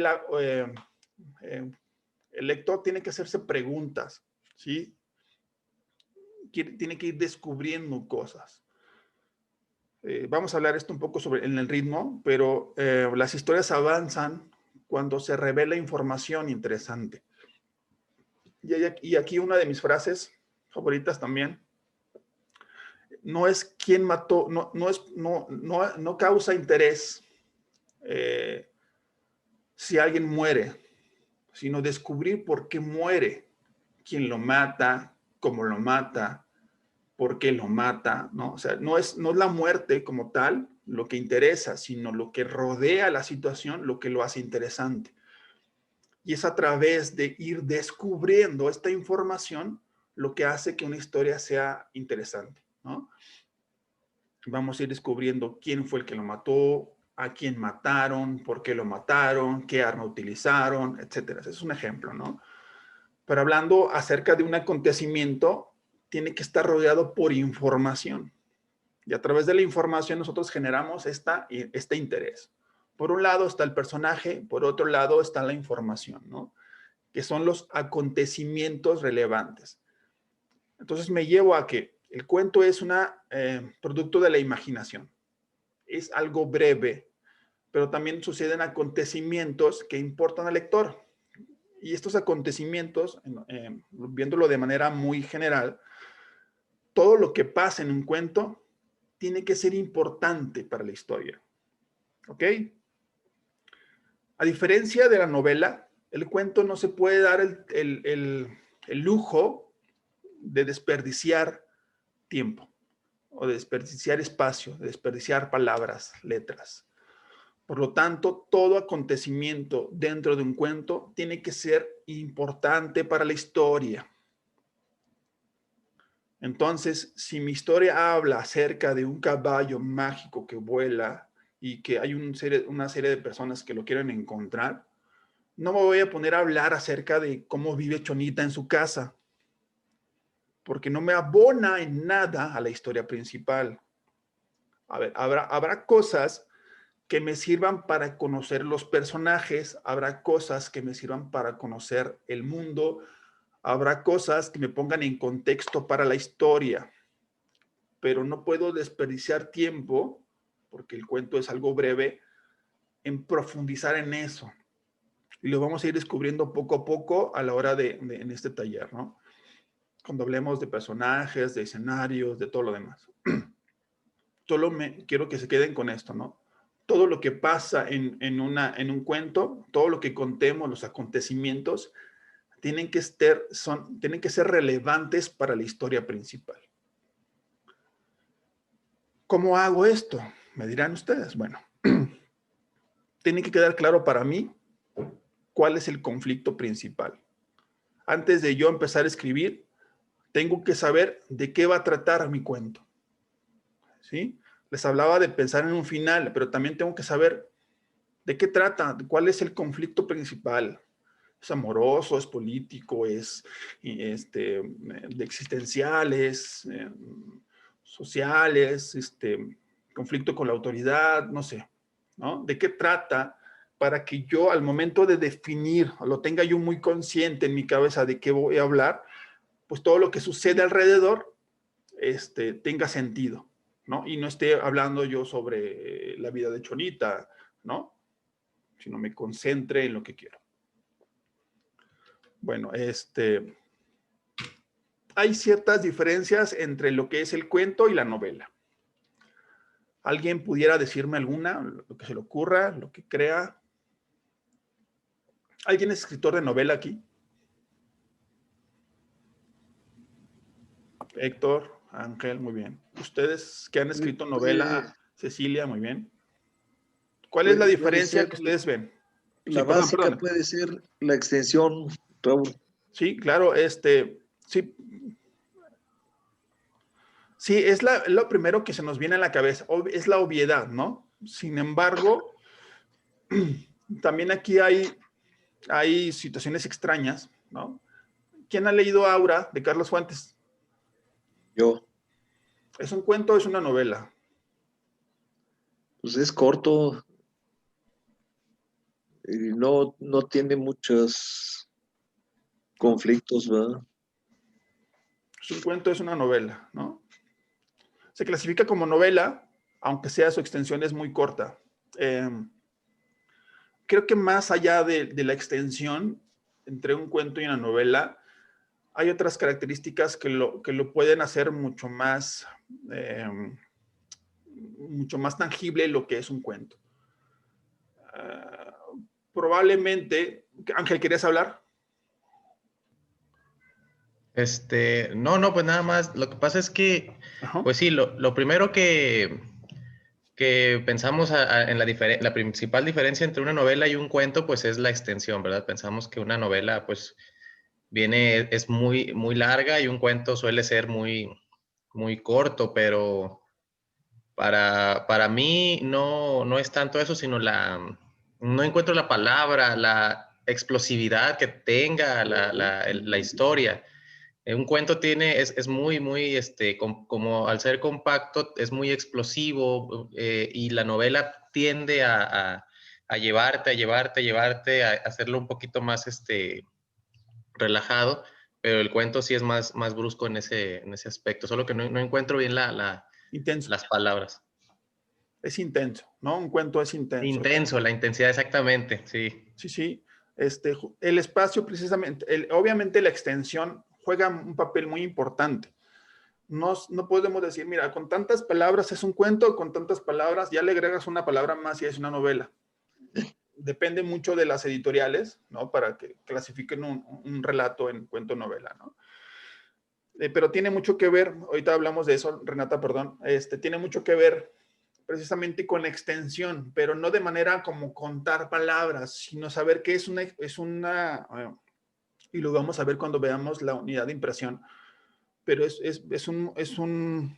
el lector tiene que hacerse preguntas, ¿sí? Tiene que ir descubriendo cosas. Vamos a hablar esto un poco en el ritmo, pero las historias avanzan cuando se revela información interesante. Y aquí una de mis frases favoritas también, no es quién mató, no causa interés si alguien muere, sino descubrir por qué muere, quién lo mata, cómo lo mata, por qué lo mata, ¿no? O sea, no es la muerte como tal lo que interesa, sino lo que rodea la situación, lo que lo hace interesante. Y es a través de ir descubriendo esta información lo que hace que una historia sea interesante, ¿no? Vamos a ir descubriendo quién fue el que lo mató, a quién mataron, por qué lo mataron, qué arma utilizaron, etcétera. Ese es un ejemplo, ¿no? Pero hablando acerca de un acontecimiento, tiene que estar rodeado por información. Y a través de la información nosotros generamos este interés. Por un lado está el personaje, por otro lado está la información, ¿no? Que son los acontecimientos relevantes. Entonces me llevo a que el cuento es un producto de la imaginación. Es algo breve, pero también suceden acontecimientos que importan al lector. Y estos acontecimientos, viéndolo de manera muy general, todo lo que pasa en un cuento tiene que ser importante para la historia. ¿Ok? A diferencia de la novela, el cuento no se puede dar el lujo de desperdiciar tiempo o de desperdiciar espacio, de desperdiciar palabras, letras. Por lo tanto, todo acontecimiento dentro de un cuento tiene que ser importante para la historia. Entonces, si mi historia habla acerca de un caballo mágico que vuela y que hay una serie de personas que lo quieren encontrar, no me voy a poner a hablar acerca de cómo vive Chonita en su casa, porque no me abona en nada a la historia principal. A ver, habrá cosas que me sirvan para conocer los personajes, habrá cosas que me sirvan para conocer el mundo, habrá cosas que me pongan en contexto para la historia, pero no puedo desperdiciar tiempo, porque el cuento es algo breve, en profundizar en eso. Y lo vamos a ir descubriendo poco a poco a la hora en este taller, ¿no? Cuando hablemos de personajes, de escenarios, de todo lo demás. Solo quiero que se queden con esto, ¿no? Todo lo que pasa en un cuento, todo lo que contemos, los acontecimientos, tienen que ser relevantes para la historia principal. ¿Cómo hago esto? Me dirán ustedes. Bueno, tiene que quedar claro para mí cuál es el conflicto principal. Antes de yo empezar a escribir, tengo que saber de qué va a tratar mi cuento. ¿Sí? Les hablaba de pensar en un final, pero también tengo que saber de qué trata, cuál es el conflicto principal. ¿Es amoroso, es político, es de existenciales, sociales, conflicto con la autoridad, no sé, ¿no? ¿De qué trata? Para que yo al momento de definir, lo tenga yo muy consciente en mi cabeza de qué voy a hablar, pues todo lo que sucede alrededor tenga sentido, ¿no? Y no esté hablando yo sobre la vida de Chonita, ¿no? Sino me concentre en lo que quiero. Bueno, hay ciertas diferencias entre lo que es el cuento y la novela. ¿Alguien pudiera decirme alguna? Lo que se le ocurra, lo que crea. ¿Alguien es escritor de novela aquí? Héctor, Ángel, muy bien. ¿Ustedes que han escrito novela? Cecilia, muy bien. ¿Cuál es la diferencia que ustedes ven? La Sí, básica perdón. puede ser la extensión, Raúl. Sí, claro, sí. Sí, es lo primero que se nos viene a la cabeza, es la obviedad, ¿no? Sin embargo, también aquí hay situaciones extrañas, ¿no? ¿Quién ha leído Aura de Carlos Fuentes? Yo. ¿Es un cuento o es una novela? Pues es corto y no tiene muchos conflictos, ¿verdad? Es un cuento, es una novela, ¿no? Se clasifica como novela, aunque sea su extensión es muy corta. Creo que más allá de la extensión entre un cuento y una novela, hay otras características que lo pueden hacer mucho más tangible lo que es un cuento. Probablemente, Ángel, ¿querías hablar? No, pues nada más. Lo que pasa es que, Ajá. pues sí, lo primero que pensamos en la principal diferencia entre una novela y un cuento, pues es la extensión, ¿verdad? Pensamos que una novela, pues, es muy, muy larga y un cuento suele ser muy, muy corto, pero para mí no es tanto eso, sino no encuentro la palabra, la explosividad que tenga la historia. Un cuento es muy, muy, como al ser compacto, es muy explosivo, y la novela tiende a llevarte, a hacerlo un poquito más, relajado, pero el cuento sí es más brusco en ese aspecto, solo que no encuentro bien Intenso. las palabras. Es intenso, ¿no? Un cuento es intenso. Intenso, la intensidad, exactamente, sí. Sí. El espacio precisamente, obviamente la extensión juega un papel muy importante. No podemos decir, mira, con tantas palabras es un cuento, con tantas palabras ya le agregas una palabra más y es una novela. Depende mucho de las editoriales, ¿no? Para que clasifiquen un relato en cuento novela, ¿no? Pero tiene mucho que ver, ahorita hablamos de eso, Renata, perdón, tiene mucho que ver precisamente con la extensión, pero no de manera como contar palabras, sino saber qué es una y lo vamos a ver cuando veamos la unidad de impresión, pero en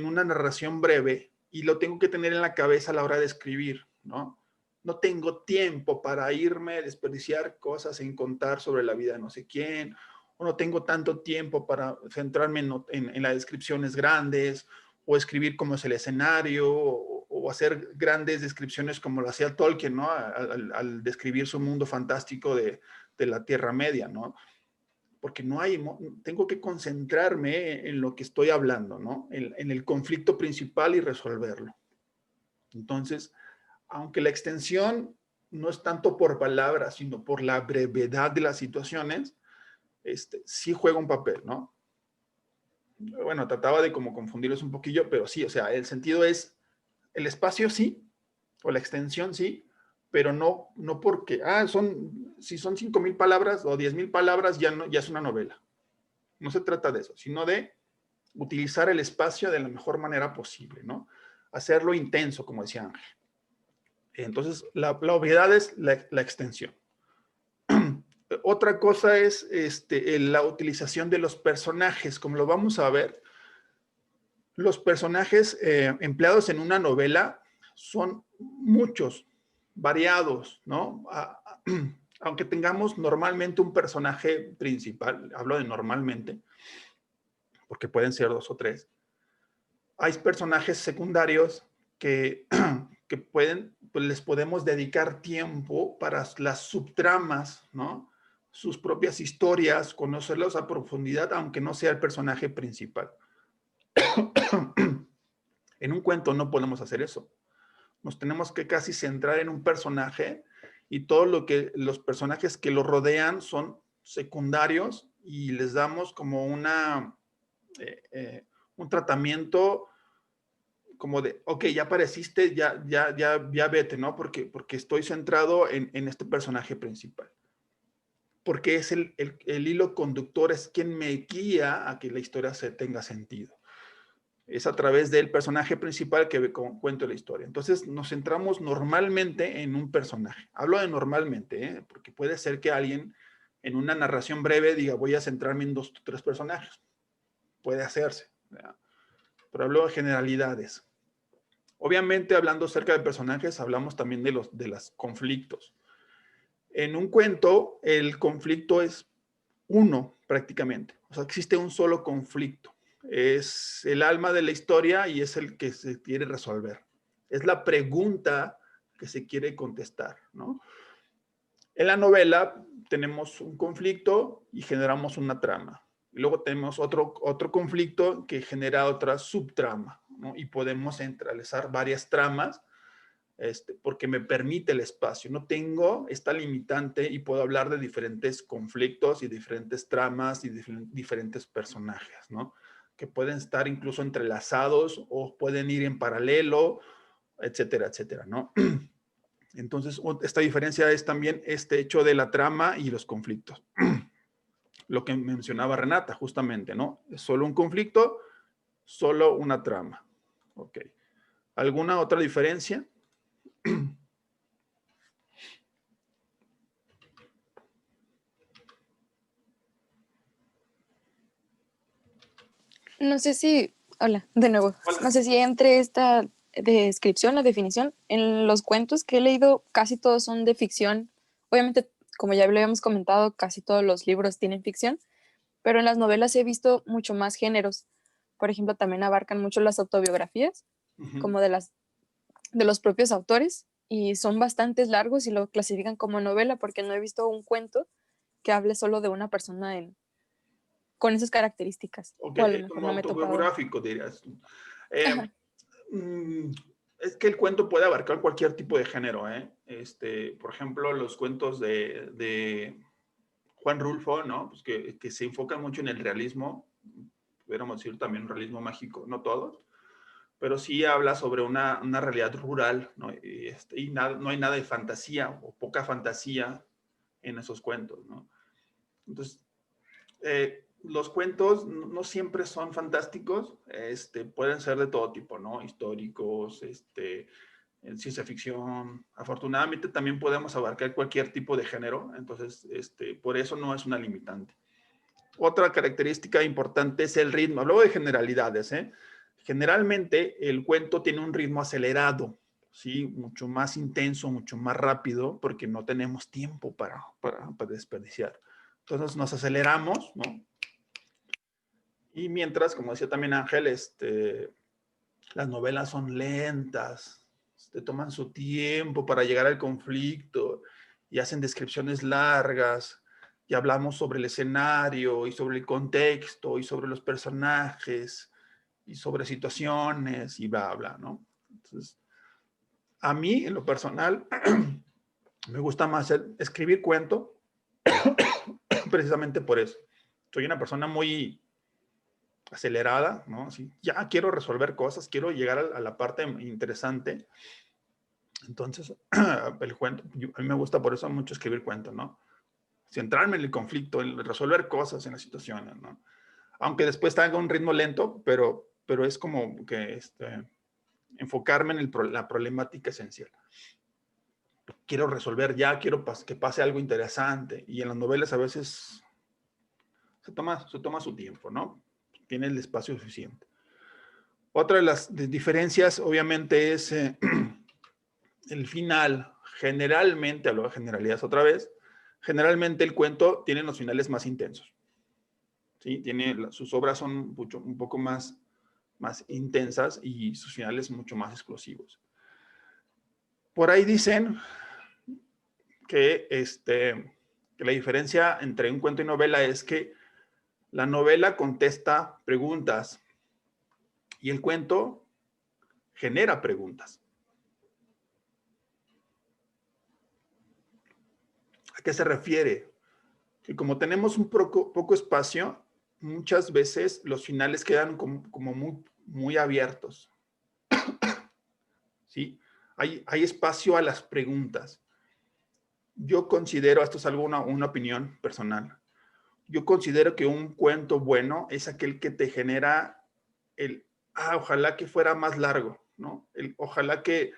una narración breve y lo tengo que tener en la cabeza a la hora de escribir, ¿no? No tengo tiempo para irme, desperdiciar cosas en contar sobre la vida de no sé quién, o no tengo tanto tiempo para centrarme en las descripciones grandes, o escribir cómo es el escenario, o o hacer grandes descripciones como lo hacía Tolkien, ¿no? Al describir su mundo fantástico de la Tierra Media, ¿no? Porque tengo que concentrarme en lo que estoy hablando, ¿no? En el conflicto principal y resolverlo. Entonces, aunque la extensión no es tanto por palabras, sino por la brevedad de las situaciones, sí juega un papel, ¿no? Bueno, trataba de como confundirlos un poquillo, pero sí, o sea, el sentido es, el espacio sí, o la extensión sí, pero no porque, si son 5,000 palabras o 10,000 palabras, ya es una novela. No se trata de eso, sino de utilizar el espacio de la mejor manera posible, ¿no? Hacerlo intenso, como decía Ángel. Entonces, la obviedad es la extensión. Otra cosa es la utilización de los personajes. Como lo vamos a ver, los personajes empleados en una novela son muchos, variados, ¿no? Aunque tengamos normalmente un personaje principal, hablo de normalmente, porque pueden ser 2 o 3, hay personajes secundarios que pues les podemos dedicar tiempo para las subtramas, ¿no? Sus propias historias, conocerlos a profundidad, aunque no sea el personaje principal. En un cuento no podemos hacer eso. Nos tenemos que casi centrar en un personaje y todo lo que los personajes que lo rodean son secundarios y les damos como un tratamiento como de, ok, ya apareciste, ya vete, ¿no? Porque estoy centrado en este personaje principal. Porque es el hilo conductor, es quien me guía a que la historia tenga sentido. Es a través del personaje principal que cuento la historia. Entonces nos centramos normalmente en un personaje. Hablo de normalmente, porque puede ser que alguien en una narración breve diga, voy a centrarme en 2 o 3 personajes. Puede hacerse, ¿verdad? Pero hablo de generalidades. Obviamente, hablando acerca de personajes, hablamos también de los conflictos. En un cuento, el conflicto es uno prácticamente. O sea, existe un solo conflicto. Es el alma de la historia y es el que se quiere resolver. Es la pregunta que se quiere contestar, ¿no? En la novela tenemos un conflicto y generamos una trama. Y luego tenemos otro conflicto que genera otra subtrama, ¿no? Y podemos entrelazar varias tramas porque me permite el espacio. No tengo esta limitante y puedo hablar de diferentes conflictos y diferentes tramas y diferentes personajes, ¿no? Que pueden estar incluso entrelazados o pueden ir en paralelo, etcétera, etcétera, ¿no? Entonces, esta diferencia es también este hecho de la trama y los conflictos. Lo que mencionaba Renata, justamente, ¿no? Es solo un conflicto, solo una trama. Ok. ¿Alguna otra diferencia? No sé si, hola, de nuevo, Hola. no sé si entre esta descripción, la definición, en los cuentos que he leído, casi todos son de ficción. Obviamente, como ya lo habíamos comentado, casi todos los libros tienen ficción, pero en las novelas he visto mucho más géneros. Por ejemplo, también abarcan mucho las autobiografías, como de los propios autores, y son bastante largos y lo clasifican como novela, porque no he visto un cuento que hable solo de una persona con esas características. Ok, O a lo mejor como no me he topado. autobiográfico, dirías. Ajá. Es que el cuento puede abarcar cualquier tipo de género, ¿eh? Por ejemplo, los cuentos de Juan Rulfo, ¿no? Pues que se enfocan mucho en el realismo, pudiéramos decir también un realismo mágico, no todos, pero sí habla sobre una realidad rural, ¿no? Y no hay nada de fantasía o poca fantasía en esos cuentos, ¿no? Entonces, los cuentos no siempre son fantásticos, pueden ser de todo tipo, ¿no? Históricos, en ciencia ficción. Afortunadamente también podemos abarcar cualquier tipo de género, entonces por eso no es una limitante. Otra característica importante es el ritmo. Hablo de generalidades, ¿eh? Generalmente el cuento tiene un ritmo acelerado, ¿sí? Mucho más intenso, mucho más rápido, porque no tenemos tiempo para desperdiciar. Entonces nos aceleramos, ¿no? Y mientras, como decía también Ángel, las novelas son lentas, toman su tiempo para llegar al conflicto y hacen descripciones largas y hablamos sobre el escenario y sobre el contexto y sobre los personajes y sobre situaciones y bla, bla, ¿no? Entonces, a mí, en lo personal, me gusta más escribir cuento precisamente por eso. Soy una persona muy acelerada, ¿no? Así, ya quiero resolver cosas, quiero llegar a la parte interesante. Entonces, el cuento, a mí me gusta por eso mucho escribir cuentos, ¿no? Centrarme en el conflicto, en resolver cosas en las situaciones, ¿no? Aunque después tenga un ritmo lento, pero es como que enfocarme en la problemática esencial. Quiero resolver ya, quiero que pase algo interesante. Y en las novelas a veces se toma su tiempo, ¿no? Tiene el espacio suficiente. Otra de las diferencias, obviamente, es el final. Generalmente, hablo de generalidades otra vez, generalmente el cuento tiene los finales más intensos. ¿Sí? Sus obras son un poco más intensas y sus finales mucho más explosivos. Por ahí dicen que la diferencia entre un cuento y novela es que la novela contesta preguntas y el cuento genera preguntas. ¿A qué se refiere? Que como tenemos un poco espacio, muchas veces los finales quedan como muy abiertos. ¿Sí? Hay espacio a las preguntas. Yo considero, esto es algo una opinión personal, yo considero que un cuento bueno es aquel que te genera ojalá que fuera más largo, ¿no? Ojalá que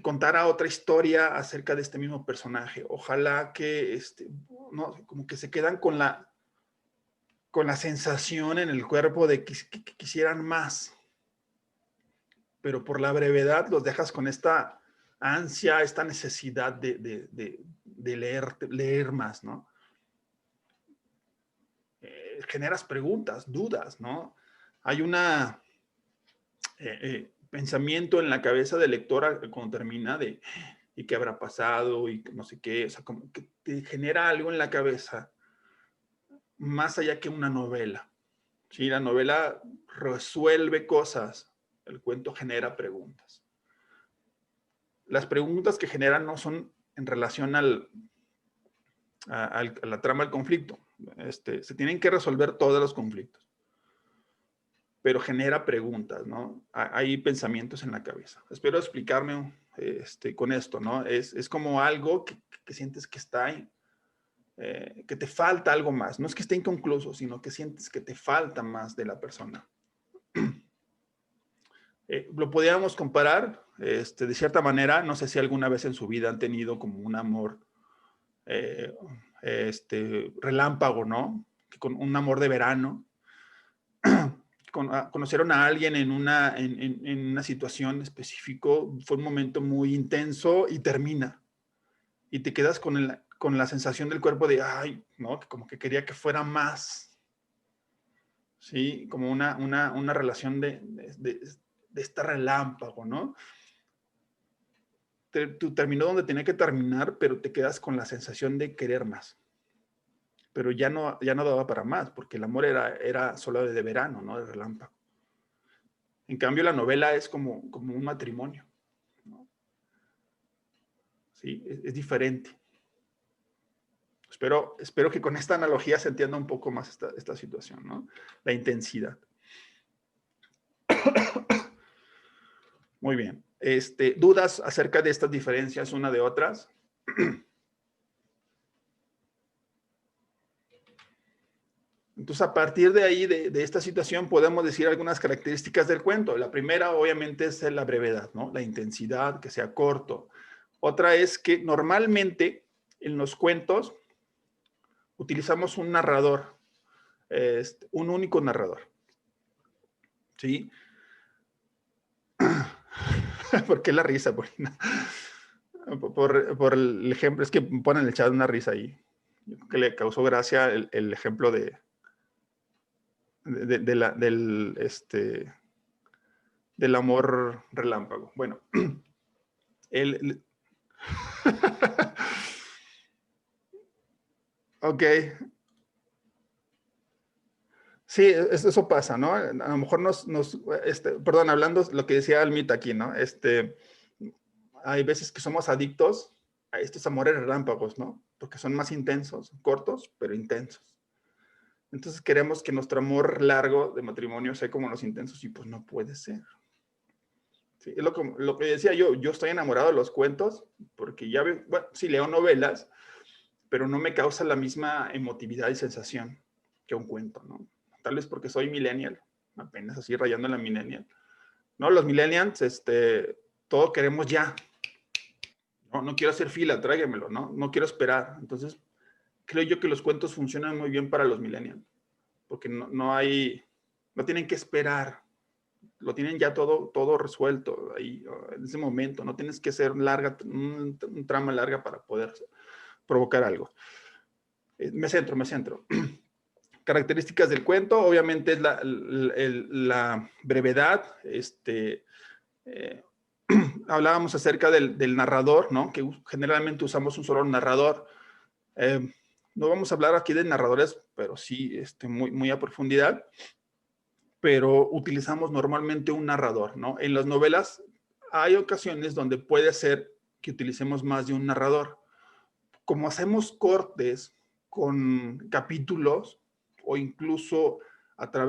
contara otra historia acerca de este mismo personaje. Ojalá que, ¿no? Como que se quedan con la sensación en el cuerpo de que quisieran más. Pero por la brevedad los dejas con esta ansia, esta necesidad de leer más, ¿no? Generas preguntas, dudas, ¿no? Hay una pensamiento en la cabeza del lector cuando termina ¿y qué habrá pasado? Y no sé qué, o sea, como que te genera algo en la cabeza más allá que una novela. ¿Sí? La novela resuelve cosas, el cuento genera preguntas. Las preguntas que generan no son en relación a la trama del conflicto. Se tienen que resolver todos los conflictos, pero genera preguntas, ¿no? Hay pensamientos en la cabeza. Espero explicarme con esto, ¿no? Es como algo que sientes que está ahí, que te falta algo más. No es que esté inconcluso, sino que sientes que te falta más de la persona. Lo podríamos comparar, de cierta manera, no sé si alguna vez en su vida han tenido como un amor relámpago, ¿no? Con un amor de verano. Conocieron a alguien en una situación específica, fue un momento muy intenso y termina. Y te quedas con la sensación del cuerpo de, ay, ¿no? Como que quería que fuera más. ¿Sí? Como una relación de este relámpago, ¿no? Tú terminó donde tenía que terminar, pero te quedas con la sensación de querer más. Pero ya no daba para más, porque el amor era solo de verano, ¿no? De relámpago. En cambio, la novela es como un matrimonio, ¿no? ¿Sí? Es diferente. Espero que con esta analogía se entienda un poco más esta situación, ¿no? La intensidad. Muy bien. ¿Dudas acerca de estas diferencias una de otras? Entonces, a partir de ahí, de esta situación, podemos decir algunas características del cuento. La primera, obviamente, es la brevedad, ¿no? La intensidad, que sea corto. Otra es que normalmente en los cuentos utilizamos un narrador, un único narrador. ¿Sí? ¿Por qué la risa, Paulina? Por el ejemplo, es que ponen el chat una risa ahí. Yo creo que le causó gracia el ejemplo del amor relámpago. Bueno, Ok. Sí, eso pasa, ¿no? A lo mejor perdón, hablando lo que decía Almita aquí, ¿no? Hay veces que somos adictos a estos amores relámpagos, ¿no? Porque son más intensos, cortos, pero intensos. Entonces queremos que nuestro amor largo de matrimonio sea como los intensos y pues no puede ser. Sí, es lo que decía yo estoy enamorado de los cuentos porque ya veo, bueno, sí leo novelas, pero no me causa la misma emotividad y sensación que un cuento, ¿no? Tal vez porque soy millennial, apenas así rayando en la millennial. ¿No? Los millennials, todo queremos ya. No quiero hacer fila, tráigamelo, ¿no? No quiero esperar. Entonces, creo yo que los cuentos funcionan muy bien para los millennials, porque no tienen que esperar. Lo tienen ya todo resuelto ahí, en ese momento. No tienes que hacer un trama larga para poder provocar algo. Me centro. Características del cuento, obviamente es la brevedad. Hablábamos acerca del narrador, ¿no? Que generalmente usamos un solo narrador. No vamos a hablar aquí de narradores, pero sí muy a profundidad. Pero utilizamos normalmente un narrador, ¿no? En las novelas hay ocasiones donde puede ser que utilicemos más de un narrador. Como hacemos cortes con capítulos o incluso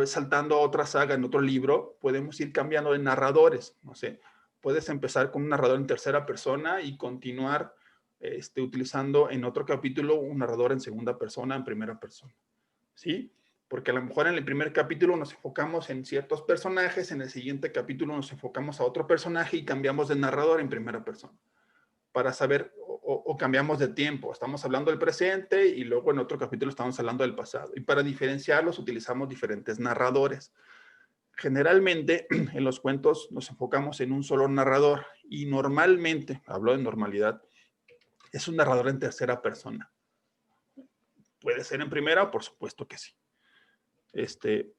saltando a otra saga en otro libro, podemos ir cambiando de narradores. No sé, puedes empezar con un narrador en tercera persona y continuar utilizando en otro capítulo un narrador en segunda persona, en primera persona. ¿Sí? Porque a lo mejor en el primer capítulo nos enfocamos en ciertos personajes, en el siguiente capítulo nos enfocamos a otro personaje y cambiamos de narrador en primera persona para saber, o cambiamos de tiempo. Estamos hablando del presente y luego en otro capítulo estamos hablando del pasado. Y para diferenciarlos utilizamos diferentes narradores. Generalmente en los cuentos nos enfocamos en un solo narrador y normalmente, hablo de normalidad, es un narrador en tercera persona. ¿Puede ser en primera? Por supuesto que sí.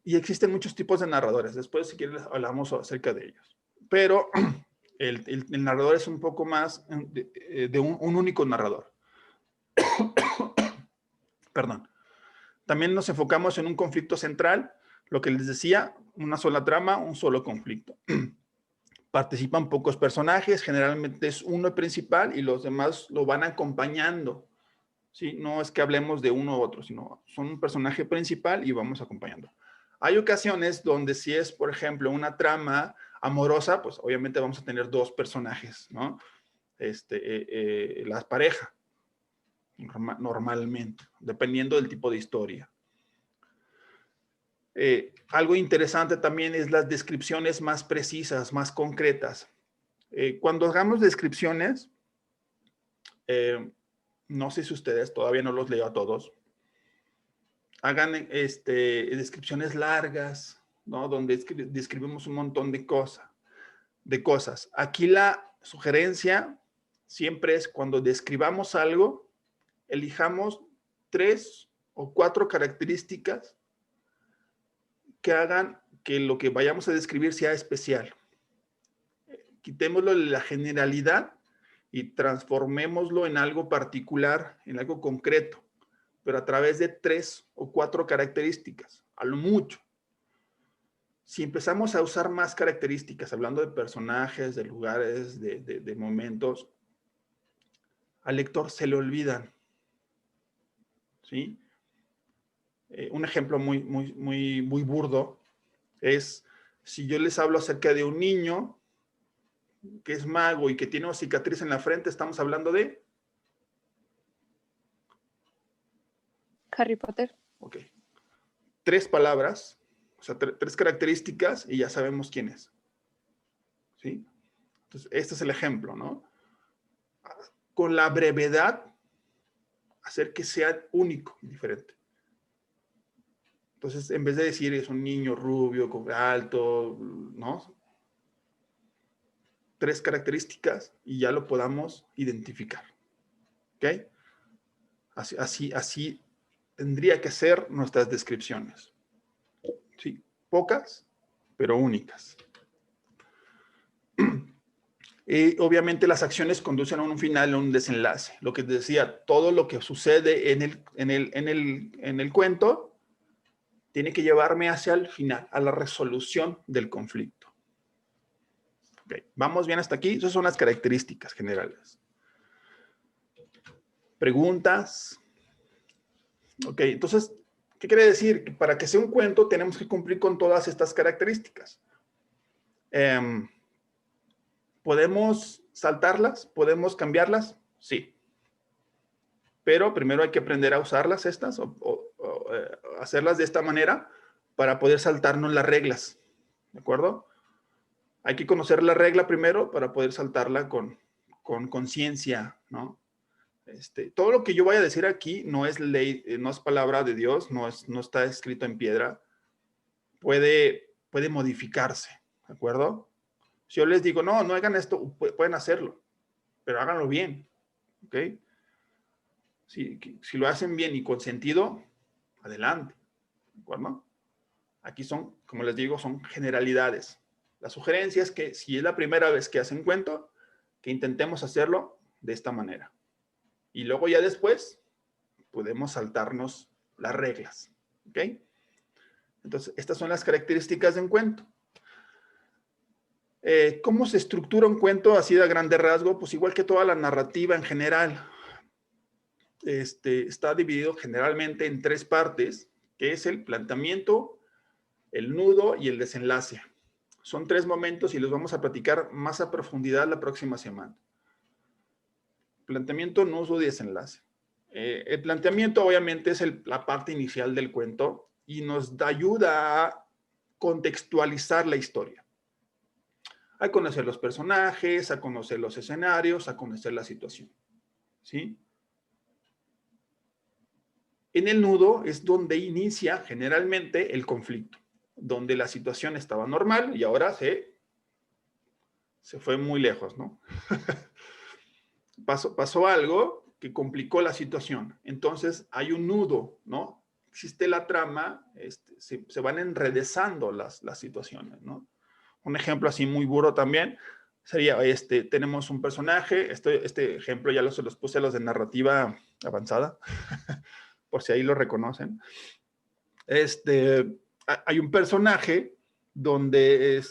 Y existen muchos tipos de narradores. Después, si quieren, hablamos acerca de ellos. Pero el narrador es un poco más de un único narrador. Perdón. También nos enfocamos en un conflicto central. Lo que les decía, una sola trama, un solo conflicto. Participan pocos personajes, generalmente es uno principal y los demás lo van acompañando. ¿Sí? No es que hablemos de uno u otro, sino son un personaje principal y vamos acompañando. Hay ocasiones donde si es, por ejemplo, una trama amorosa, pues obviamente vamos a tener dos personajes, ¿no? La pareja, normalmente, dependiendo del tipo de historia. Algo interesante también es las descripciones más precisas, más concretas. Cuando hagamos descripciones, no sé si ustedes, todavía no los leo a todos, hagan descripciones largas, ¿no? Donde describimos un montón de cosas. Aquí la sugerencia siempre es cuando describamos algo, elijamos 3 o 4 características que hagan que lo que vayamos a describir sea especial. Quitémoslo de la generalidad y transformémoslo en algo particular, en algo concreto, pero a través de 3 o 4 características, a lo mucho. Si empezamos a usar más características, hablando de personajes, de lugares, de momentos, al lector se le olvidan. ¿Sí? Un ejemplo muy burdo es si yo les hablo acerca de un niño que es mago y que tiene una cicatriz en la frente, estamos hablando de... Harry Potter. Ok. 3 palabras, o sea, 3 características y ya sabemos quién es. ¿Sí? Entonces, este es el ejemplo, ¿no? Con la brevedad, hacer que sea único y diferente. Entonces, en vez de decir es un niño rubio, alto, ¿no? 3 características y ya lo podamos identificar. ¿Ok? Así tendría que ser nuestras descripciones. ¿Sí? Pocas, pero únicas. Obviamente las acciones conducen a un final, a un desenlace. Lo que decía, todo lo que sucede en el cuento tiene que llevarme hacia el final, a la resolución del conflicto. Okay. ¿Vamos bien hasta aquí? Esas son las características generales. ¿Preguntas? Ok, entonces, ¿qué quiere decir? Que para que sea un cuento tenemos que cumplir con todas estas características. ¿Podemos saltarlas? ¿Podemos cambiarlas? Sí. Pero primero hay que aprender a usarlas estas o hacerlas de esta manera para poder saltarnos las reglas. ¿De acuerdo? Hay que conocer la regla primero para poder saltarla con conciencia, ¿no? Todo lo que yo vaya a decir aquí no es ley, no es palabra de Dios, no está escrito en piedra. Puede modificarse, ¿de acuerdo? Si yo les digo, no hagan esto, pueden hacerlo, pero háganlo bien, ¿ok? Si lo hacen bien y con sentido, adelante, ¿de acuerdo? Aquí son, como les digo, son generalidades. La sugerencia es que si es la primera vez que hacen cuento, que intentemos hacerlo de esta manera. Y luego ya después podemos saltarnos las reglas, ¿ok? Entonces, estas son las características de un cuento. ¿Cómo se estructura un cuento así de grande rasgo? Pues igual que toda la narrativa en general. Está dividido generalmente en 3 partes, que es el planteamiento, el nudo y el desenlace. Son 3 momentos y los vamos a platicar más a profundidad la próxima semana. Planteamiento, nudo y desenlace. El planteamiento obviamente es la parte inicial del cuento y nos ayuda a contextualizar la historia. A conocer los personajes, a conocer los escenarios, a conocer la situación. ¿Sí? En el nudo es donde inicia generalmente el conflicto, donde la situación estaba normal y ahora se fue muy lejos, ¿no? Pasó algo que complicó la situación. Entonces hay un nudo, ¿no? Existe la trama, se van enredezando las situaciones, ¿no? Un ejemplo así muy burdo también sería, tenemos un personaje, este ejemplo ya se los puse a los de narrativa avanzada, por si ahí lo reconocen. Hay un personaje donde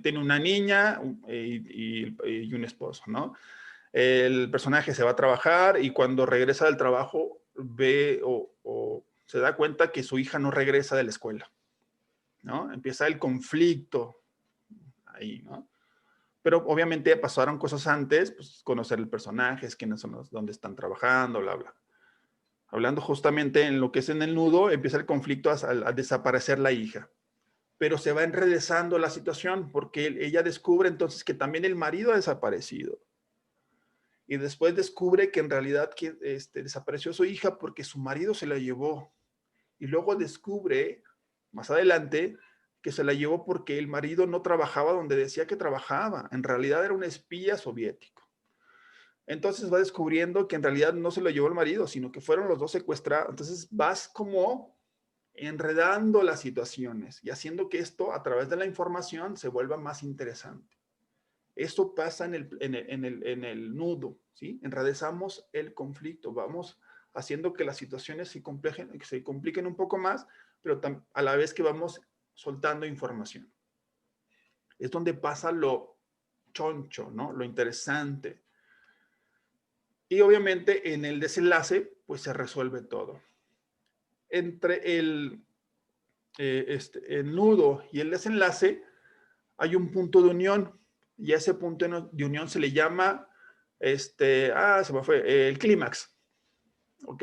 tiene una niña y un esposo, ¿no? El personaje se va a trabajar y cuando regresa del trabajo ve o se da cuenta que su hija no regresa de la escuela, ¿no? Empieza el conflicto ahí, ¿no? Pero obviamente pasaron cosas antes, pues conocer el personaje, quiénes son dónde están trabajando, bla, bla. Hablando justamente en lo que es en el nudo, empieza el conflicto a desaparecer la hija. Pero se va enredezando la situación porque ella descubre entonces que también el marido ha desaparecido. Y después descubre que en realidad desapareció su hija porque su marido se la llevó. Y luego descubre, más adelante, que se la llevó porque el marido no trabajaba donde decía que trabajaba. En realidad era un espía soviético. Entonces va descubriendo que en realidad no se lo llevó el marido, sino que fueron los dos secuestrados. Entonces vas como enredando las situaciones y haciendo que esto a través de la información se vuelva más interesante. Esto pasa en el nudo, ¿sí? Enredezamos el conflicto, vamos haciendo que las situaciones se compliquen un poco más, pero a la vez que vamos soltando información. Es donde pasa lo choncho, ¿no? Lo interesante. Y obviamente en el desenlace, pues se resuelve todo. Entre el nudo y el desenlace hay un punto de unión y a ese punto de unión se le llama, se me fue, el clímax. ¿Ok?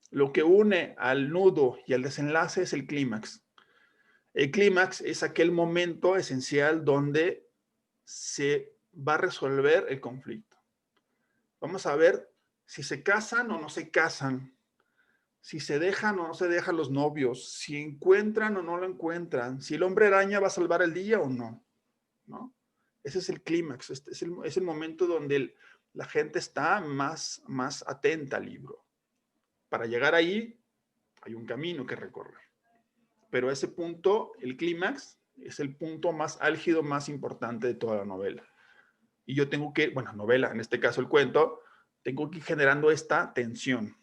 Lo que une al nudo y al desenlace es el clímax. El clímax es aquel momento esencial donde se va a resolver el conflicto. Vamos a ver si se casan o no se casan, si se dejan o no se dejan los novios, si encuentran o no lo encuentran, si el hombre araña va a salvar el día o no, ¿no? Ese es el clímax, es el momento donde la gente está más atenta al libro. Para llegar ahí hay un camino que recorrer. Pero ese punto, el clímax, Es el punto más álgido, más importante de toda la novela. Y yo tengo que, bueno, novela, en este caso el cuento, tengo que ir generando esta tensión.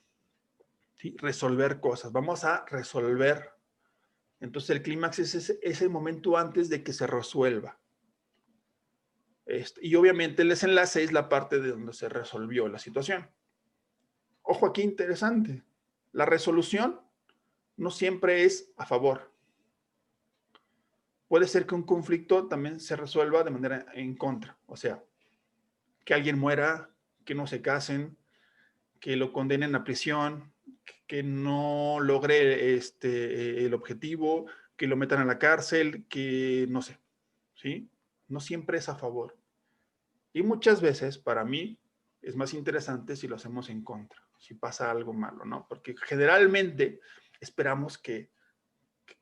¿Sí? Resolver cosas. Vamos a resolver. Entonces el clímax es ese momento antes de que se resuelva. Y obviamente el desenlace es la parte de donde se resolvió la situación. Ojo aquí, interesante. La resolución no siempre es a favor. Puede ser que un conflicto también se resuelva de manera en contra. O sea, que alguien muera, que no se casen, que lo condenen a prisión, que no logre el objetivo, que lo metan a la cárcel, que no sé, ¿sí? No siempre es a favor. Y muchas veces, para mí, es más interesante si lo hacemos en contra, si pasa algo malo, ¿no? Porque generalmente esperamos que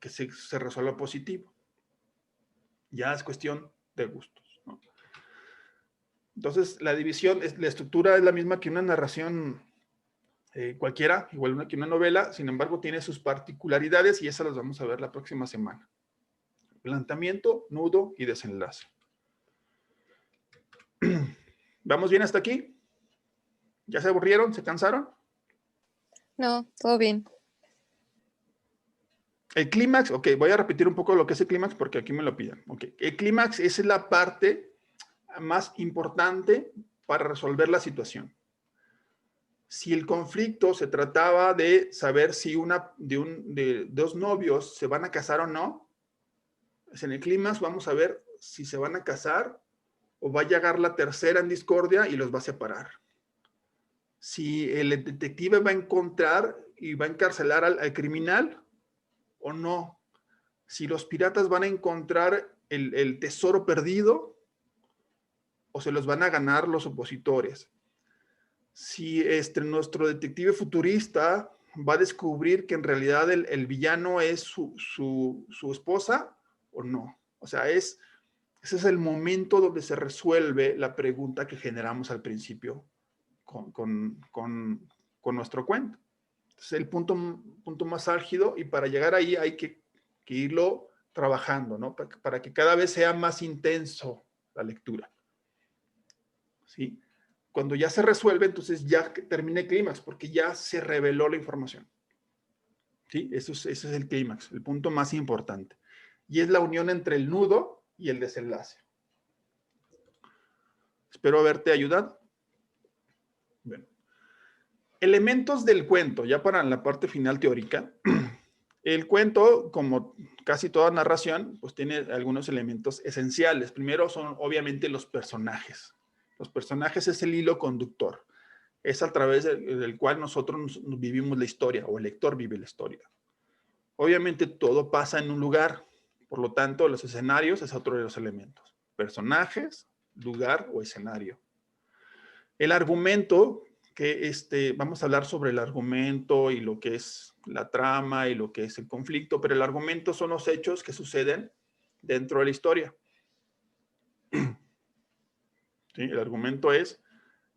se resuelva positivo. Ya es cuestión de gustos, ¿no? Entonces, la división, la estructura es la misma que una narración cualquiera, igual que una novela, sin embargo, tiene sus particularidades y esas las vamos a ver la próxima semana. Planteamiento, nudo y desenlace. ¿Vamos bien hasta aquí? ¿Ya se aburrieron? ¿Se cansaron? No, todo bien. El clímax, ok, voy a repetir un poco lo que es el clímax porque aquí me lo piden. Okay. El clímax es la parte más importante para resolver la situación. Si el conflicto se trataba de saber si de dos novios se van a casar o no, pues en el clímax vamos a ver si se van a casar o va a llegar la tercera en discordia y los va a separar. Si el detective va a encontrar y va a encarcelar al criminal o no. Si los piratas van a encontrar el tesoro perdido o se los van a ganar los opositores. Si nuestro detective futurista va a descubrir que en realidad el villano es su esposa o no. O sea, ese es el momento donde se resuelve la pregunta que generamos al principio con nuestro cuento. Es el punto más álgido y para llegar ahí hay que irlo trabajando, ¿no? Para que cada vez sea más intenso la lectura. ¿Sí? Cuando ya se resuelve, entonces ya termina el clímax, porque ya se reveló la información. ¿Sí? Ese es el clímax, el punto más importante. Y es la unión entre el nudo y el desenlace. Espero haberte ayudado. Bueno. Elementos del cuento, ya para la parte final teórica. El cuento, como casi toda narración, pues tiene algunos elementos esenciales. Primero son obviamente los personajes. Los personajes es el hilo conductor. Es a través del cual nosotros vivimos la historia, o el lector vive la historia. Obviamente todo pasa en un lugar, por lo tanto los escenarios es otro de los elementos. Personajes, lugar o escenario. El argumento, que vamos a hablar sobre el argumento y lo que es la trama y lo que es el conflicto, pero el argumento son los hechos que suceden dentro de la historia. ¿Sí? El argumento es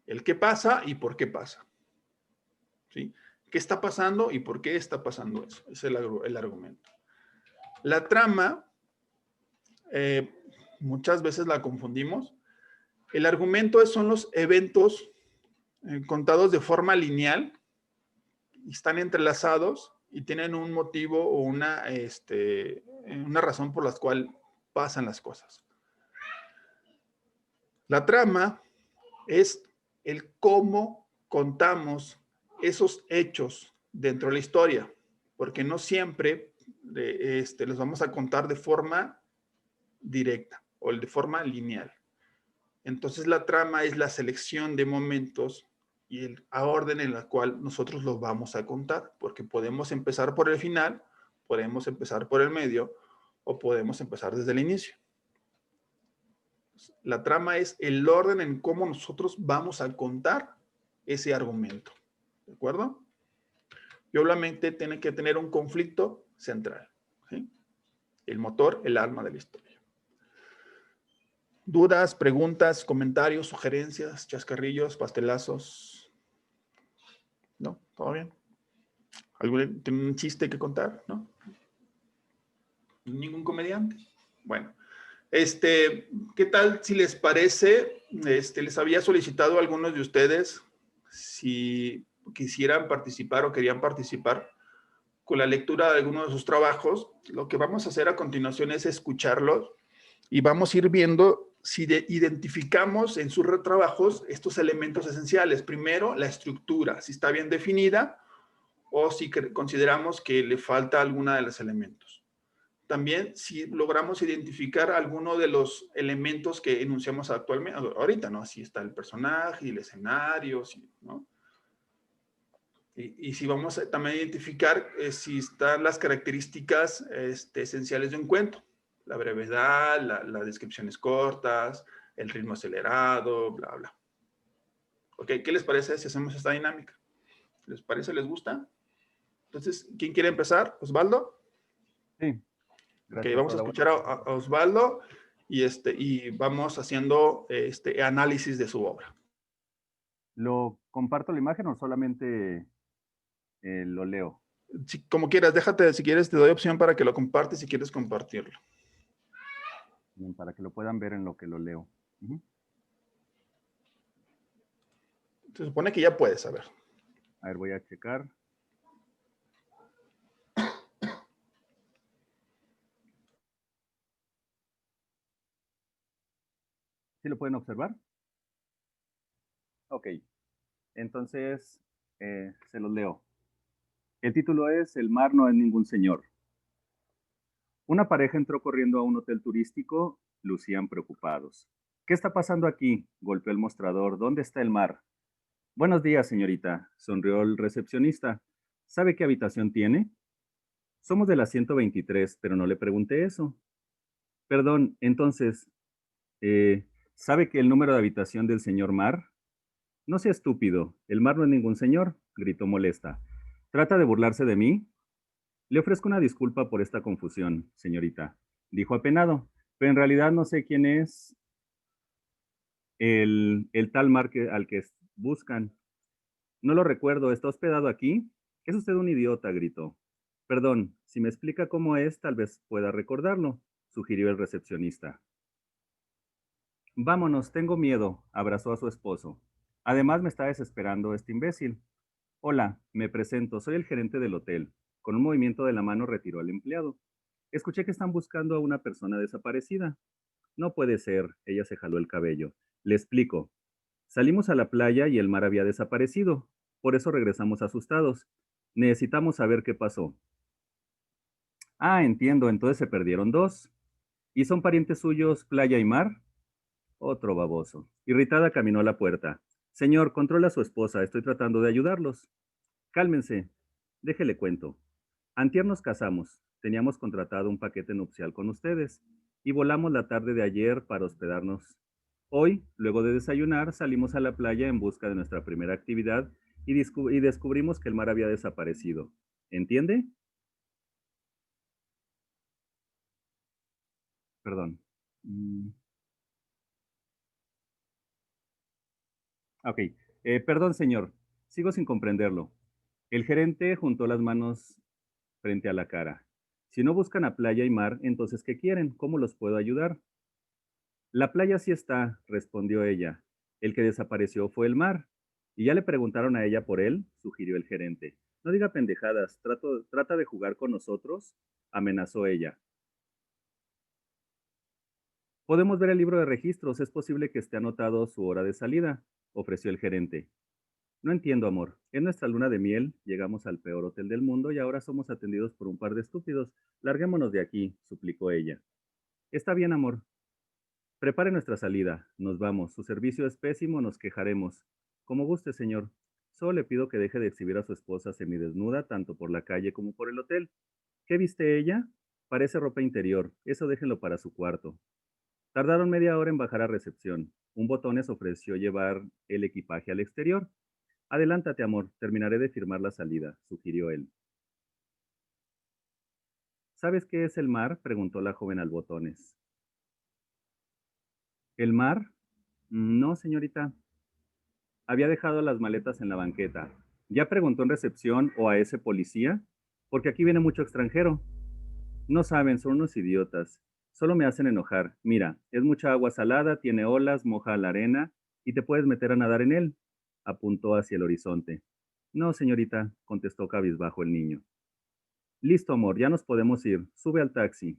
el qué pasa y por qué pasa. ¿Sí? ¿Qué está pasando y por qué está pasando eso? Es el argumento. La trama, muchas veces la confundimos. El argumento son los eventos contados de forma lineal, están entrelazados y tienen un motivo o una razón por la cual pasan las cosas. La trama es el cómo contamos esos hechos dentro de la historia, porque no siempre los vamos a contar de forma directa o de forma lineal. Entonces la trama es la selección de momentos y el orden en la cual nosotros los vamos a contar, porque podemos empezar por el final, podemos empezar por el medio o podemos empezar desde el inicio. La trama es el orden en cómo nosotros vamos a contar ese argumento, ¿de acuerdo? Y obviamente tiene que tener un conflicto central, ¿sí? El motor, el alma de la historia. ¿Dudas, preguntas, comentarios, sugerencias, chascarrillos, pastelazos? ¿No? ¿Todo bien? ¿Algún chiste que contar? ¿No? ¿Ningún comediante? Bueno, ¿qué tal si les parece? Les había solicitado a algunos de ustedes si quisieran participar o querían participar con la lectura de algunos de sus trabajos. Lo que vamos a hacer a continuación es escucharlos y vamos a ir viendo si identificamos en sus trabajos estos elementos esenciales. Primero, la estructura, si está bien definida o si consideramos que le falta alguna de los elementos. También si logramos identificar alguno de los elementos que enunciamos actualmente, ahorita, ¿no? Si está el personaje y el escenario, ¿no? Y si vamos a también identificar si están las características esenciales de un cuento. La brevedad, las descripciones cortas, el ritmo acelerado, bla, bla. Ok, ¿qué les parece si hacemos esta dinámica? ¿Les parece? ¿Les gusta? Entonces, ¿quién quiere empezar? ¿Osvaldo? Sí. Ok, vamos a escuchar a Osvaldo y vamos haciendo análisis de su obra. ¿Lo comparto la imagen o solamente lo leo? Si, como quieras, déjate, si quieres, te doy opción para que lo compartes si quieres compartirlo. Bien, para que lo puedan ver en lo que lo leo. Se supone que ya puedes, a ver. A ver, voy a checar. ¿Sí lo pueden observar? Ok, entonces se los leo. El título es El mar no es ningún señor. Una pareja entró corriendo a un hotel turístico, lucían preocupados. ¿Qué está pasando aquí? Golpeó el mostrador. ¿Dónde está el mar? Buenos días, señorita, sonrió el recepcionista. ¿Sabe qué habitación tiene? Somos de la 123, pero no le pregunté eso. Perdón, entonces, ¿sabe que el número de habitación del señor Mar? No sea estúpido, el Mar no es ningún señor, gritó molesta. ¿Trata de burlarse de mí? Le ofrezco una disculpa por esta confusión, señorita, dijo apenado, pero en realidad no sé quién es el tal Mar al que buscan. No lo recuerdo, ¿está hospedado aquí? Es usted un idiota, gritó. Perdón, si me explica cómo es, tal vez pueda recordarlo, sugirió el recepcionista. Vámonos, tengo miedo, abrazó a su esposo. Además me está desesperando este imbécil. Hola, me presento, soy el gerente del hotel. Con un movimiento de la mano retiró al empleado. Escuché que están buscando a una persona desaparecida. No puede ser, ella se jaló el cabello. Le explico. Salimos a la playa y el mar había desaparecido. Por eso regresamos asustados. Necesitamos saber qué pasó. Ah, entiendo, entonces se perdieron dos. ¿Y son parientes suyos playa y mar? Otro baboso. Irritada caminó a la puerta. Señor, controla a su esposa, estoy tratando de ayudarlos. Cálmense, déjele cuento. Antier nos casamos, teníamos contratado un paquete nupcial con ustedes y volamos la tarde de ayer para hospedarnos. Hoy, luego de desayunar, salimos a la playa en busca de nuestra primera actividad y descubrimos que el mar había desaparecido. ¿Entiende? Perdón. Ok. Perdón, señor. Sigo sin comprenderlo. El gerente juntó las manos frente a la cara. Si no buscan a playa y mar, entonces ¿qué quieren? ¿Cómo los puedo ayudar? La playa sí está, respondió ella. El que desapareció fue el mar. ¿Y ya le preguntaron a ella por él? Sugirió el gerente. No diga pendejadas, trata de jugar con nosotros, amenazó ella. Podemos ver el libro de registros, es posible que esté anotado su hora de salida, ofreció el gerente. No entiendo, amor. En nuestra luna de miel llegamos al peor hotel del mundo y ahora somos atendidos por un par de estúpidos. Larguémonos de aquí, suplicó ella. Está bien, amor. Prepare nuestra salida. Nos vamos. Su servicio es pésimo, nos quejaremos. Como guste, señor. Solo le pido que deje de exhibir a su esposa semidesnuda tanto por la calle como por el hotel. ¿Qué viste ella? Parece ropa interior. Eso déjenlo para su cuarto. Tardaron media hora en bajar a recepción. Un botones ofreció llevar el equipaje al exterior. Adelántate, amor, terminaré de firmar la salida, sugirió él. ¿Sabes qué es el mar? Preguntó la joven al botones. ¿El mar? No, señorita. Había dejado las maletas en la banqueta. ¿Ya preguntó en recepción o a ese policía? Porque aquí viene mucho extranjero. No saben, son unos idiotas. Solo me hacen enojar. Mira, es mucha agua salada, tiene olas, moja la arena y te puedes meter a nadar en él. Apuntó hacia el horizonte. No, señorita, contestó cabizbajo el niño. Listo, amor, ya nos podemos ir. Sube al taxi.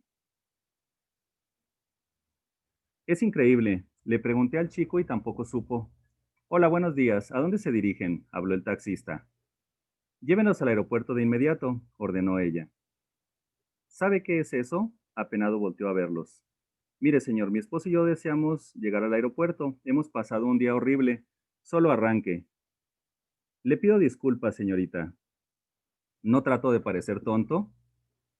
Es increíble. Le pregunté al chico y tampoco supo. Hola, buenos días. ¿A dónde se dirigen? Habló el taxista. Llévenos al aeropuerto de inmediato, ordenó ella. ¿Sabe qué es eso? Apenado volteó a verlos. Mire, señor, mi esposo y yo deseamos llegar al aeropuerto. Hemos pasado un día horrible. Solo arranque. Le pido disculpas, señorita. No trato de parecer tonto,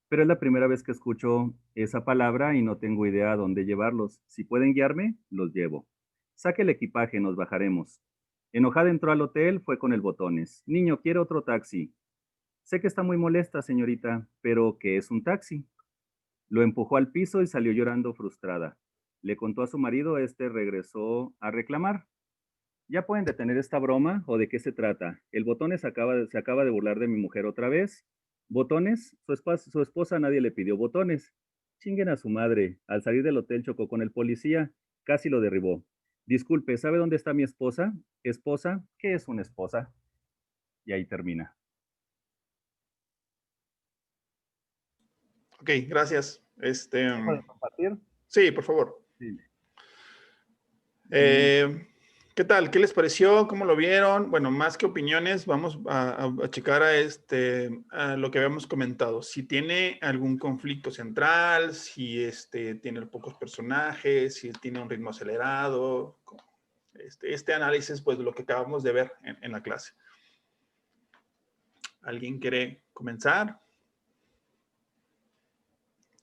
pero es la primera vez que escucho esa palabra y no tengo idea a dónde llevarlos. Si pueden guiarme, los llevo. Saque el equipaje, nos bajaremos. Enojada entró al hotel, fue con el botones. Niño, quiero otro taxi. Sé que está muy molesta, señorita, pero ¿qué es un taxi? Lo empujó al piso y salió llorando frustrada. Le contó a su marido, este regresó a reclamar. ¿Ya pueden detener esta broma o de qué se trata? El Botones se acaba de burlar de mi mujer otra vez. ¿Botones? Su esposa nadie le pidió botones. Chinguen a su madre. Al salir del hotel chocó con el policía. Casi lo derribó. Disculpe, ¿sabe dónde está mi esposa? ¿Esposa? ¿Qué es una esposa? Y ahí termina. Ok, gracias. ¿Puedo compartir? Sí, por favor. Sí. ¿Qué tal? ¿Qué les pareció? ¿Cómo lo vieron? Bueno, más que opiniones, vamos a checar a lo que habíamos comentado. Si tiene algún conflicto central, si tiene pocos personajes, si tiene un ritmo acelerado. Este análisis, pues, de lo que acabamos de ver en la clase. ¿Alguien quiere comenzar?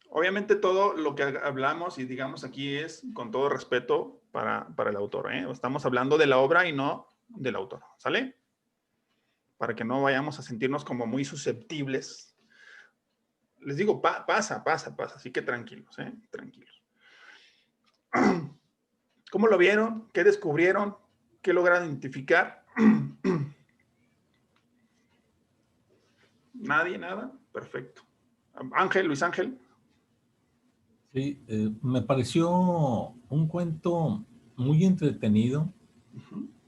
Obviamente todo lo que hablamos y digamos aquí es con todo respeto para el autor, ¿eh? Estamos hablando de la obra y no del autor, ¿sale? Para que no vayamos a sentirnos como muy susceptibles. Les digo, pasa, así que tranquilos, ¿eh? Tranquilos. ¿Cómo lo vieron? ¿Qué descubrieron? ¿Qué lograron identificar? ¿Nadie? ¿Nada? Perfecto. Ángel, Luis Ángel. Sí, me pareció un cuento muy entretenido,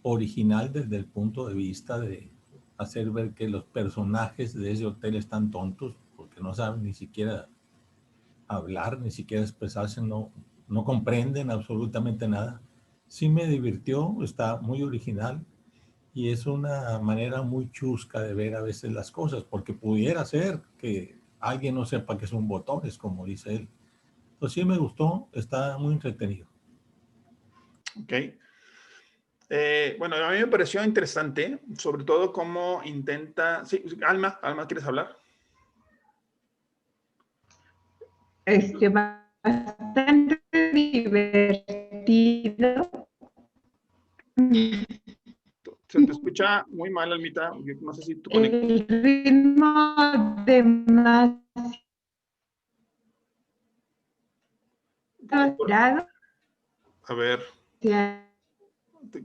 original desde el punto de vista de hacer ver que los personajes de ese hotel están tontos porque no saben ni siquiera hablar, ni siquiera expresarse, no comprenden absolutamente nada. Sí me divirtió, está muy original y es una manera muy chusca de ver a veces las cosas, porque pudiera ser que alguien no sepa que son botones, como dice él. Entonces sí me gustó, está muy entretenido. Ok. Bueno, a mí me pareció interesante, sobre todo cómo intenta... Sí, Alma, ¿quieres hablar? Bastante divertido. Se te escucha muy mal, Almita. No sé si tú El ritmo demasiado acelerado. A ver,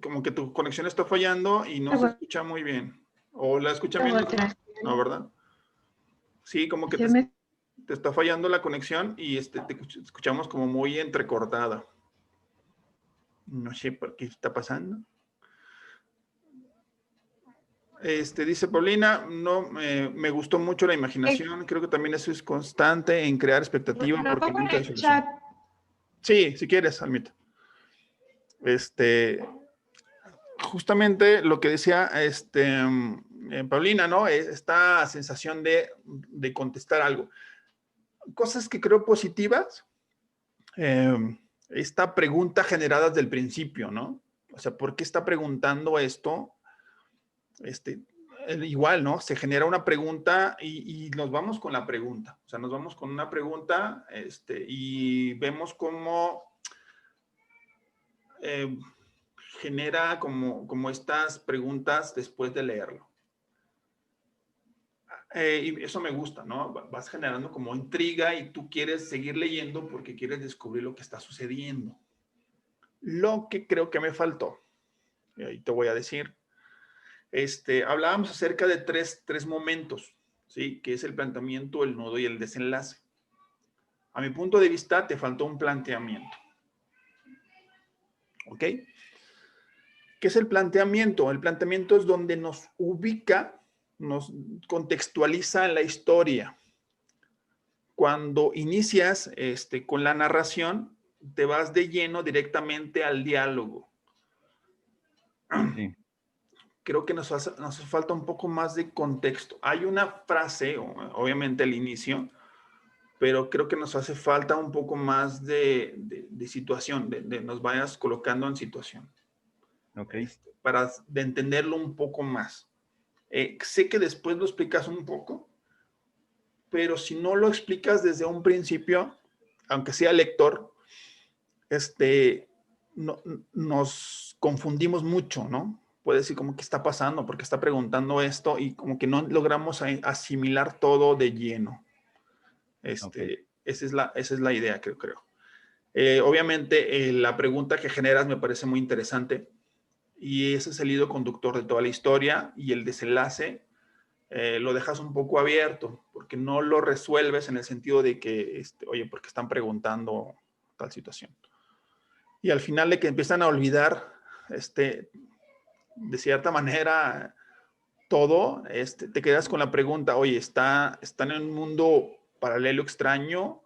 como que tu conexión está fallando y no se escucha muy bien. ¿O la escuchan bien? No, ¿verdad? Sí, como que te está fallando la conexión y te escuchamos como muy entrecortada. No sé por qué está pasando. Dice Paulina, no, me gustó mucho la imaginación. Creo que también eso es constante en crear expectativa porque nunca hay solución. Sí, si quieres, Almita. Justamente lo que decía Paulina, ¿no? Esta sensación de contestar algo. Cosas que creo positivas. Esta pregunta generada desde el principio, ¿no? O sea, ¿por qué está preguntando esto? Igual, ¿no? Se genera una pregunta y nos vamos con la pregunta. O sea, nos vamos con una pregunta y vemos cómo genera como estas preguntas después de leerlo. Y eso me gusta, ¿no? Vas generando como intriga y tú quieres seguir leyendo porque quieres descubrir lo que está sucediendo. Lo que creo que me faltó, y ahí te voy a decir, hablábamos acerca de tres momentos, ¿sí? Que es el planteamiento, el nudo y el desenlace. A mi punto de vista, te faltó un planteamiento. ¿Ok? ¿Qué es el planteamiento? El planteamiento es donde nos ubica, nos contextualiza en la historia. Cuando inicias con la narración, te vas de lleno directamente al diálogo. Sí. Creo que nos hace falta un poco más de contexto. Hay una frase, obviamente al inicio, pero creo que nos hace falta un poco más de situación, de nos vayas colocando en situación. Ok. Para de entenderlo un poco más. Sé que después lo explicas un poco, pero si no lo explicas desde un principio, aunque sea lector, nos confundimos mucho, ¿no? Puede decir como, ¿qué está pasando? ¿Por qué está preguntando esto? Y como que no logramos asimilar todo de lleno. Okay. Esa es la idea, creo. Obviamente, la pregunta que generas me parece muy interesante y ese es el hilo conductor de toda la historia y el desenlace lo dejas un poco abierto porque no lo resuelves en el sentido de que, oye, ¿por qué están preguntando tal situación? Y al final de que empiezan a olvidar, de cierta manera, todo, te quedas con la pregunta, oye, ¿están en un mundo paralelo extraño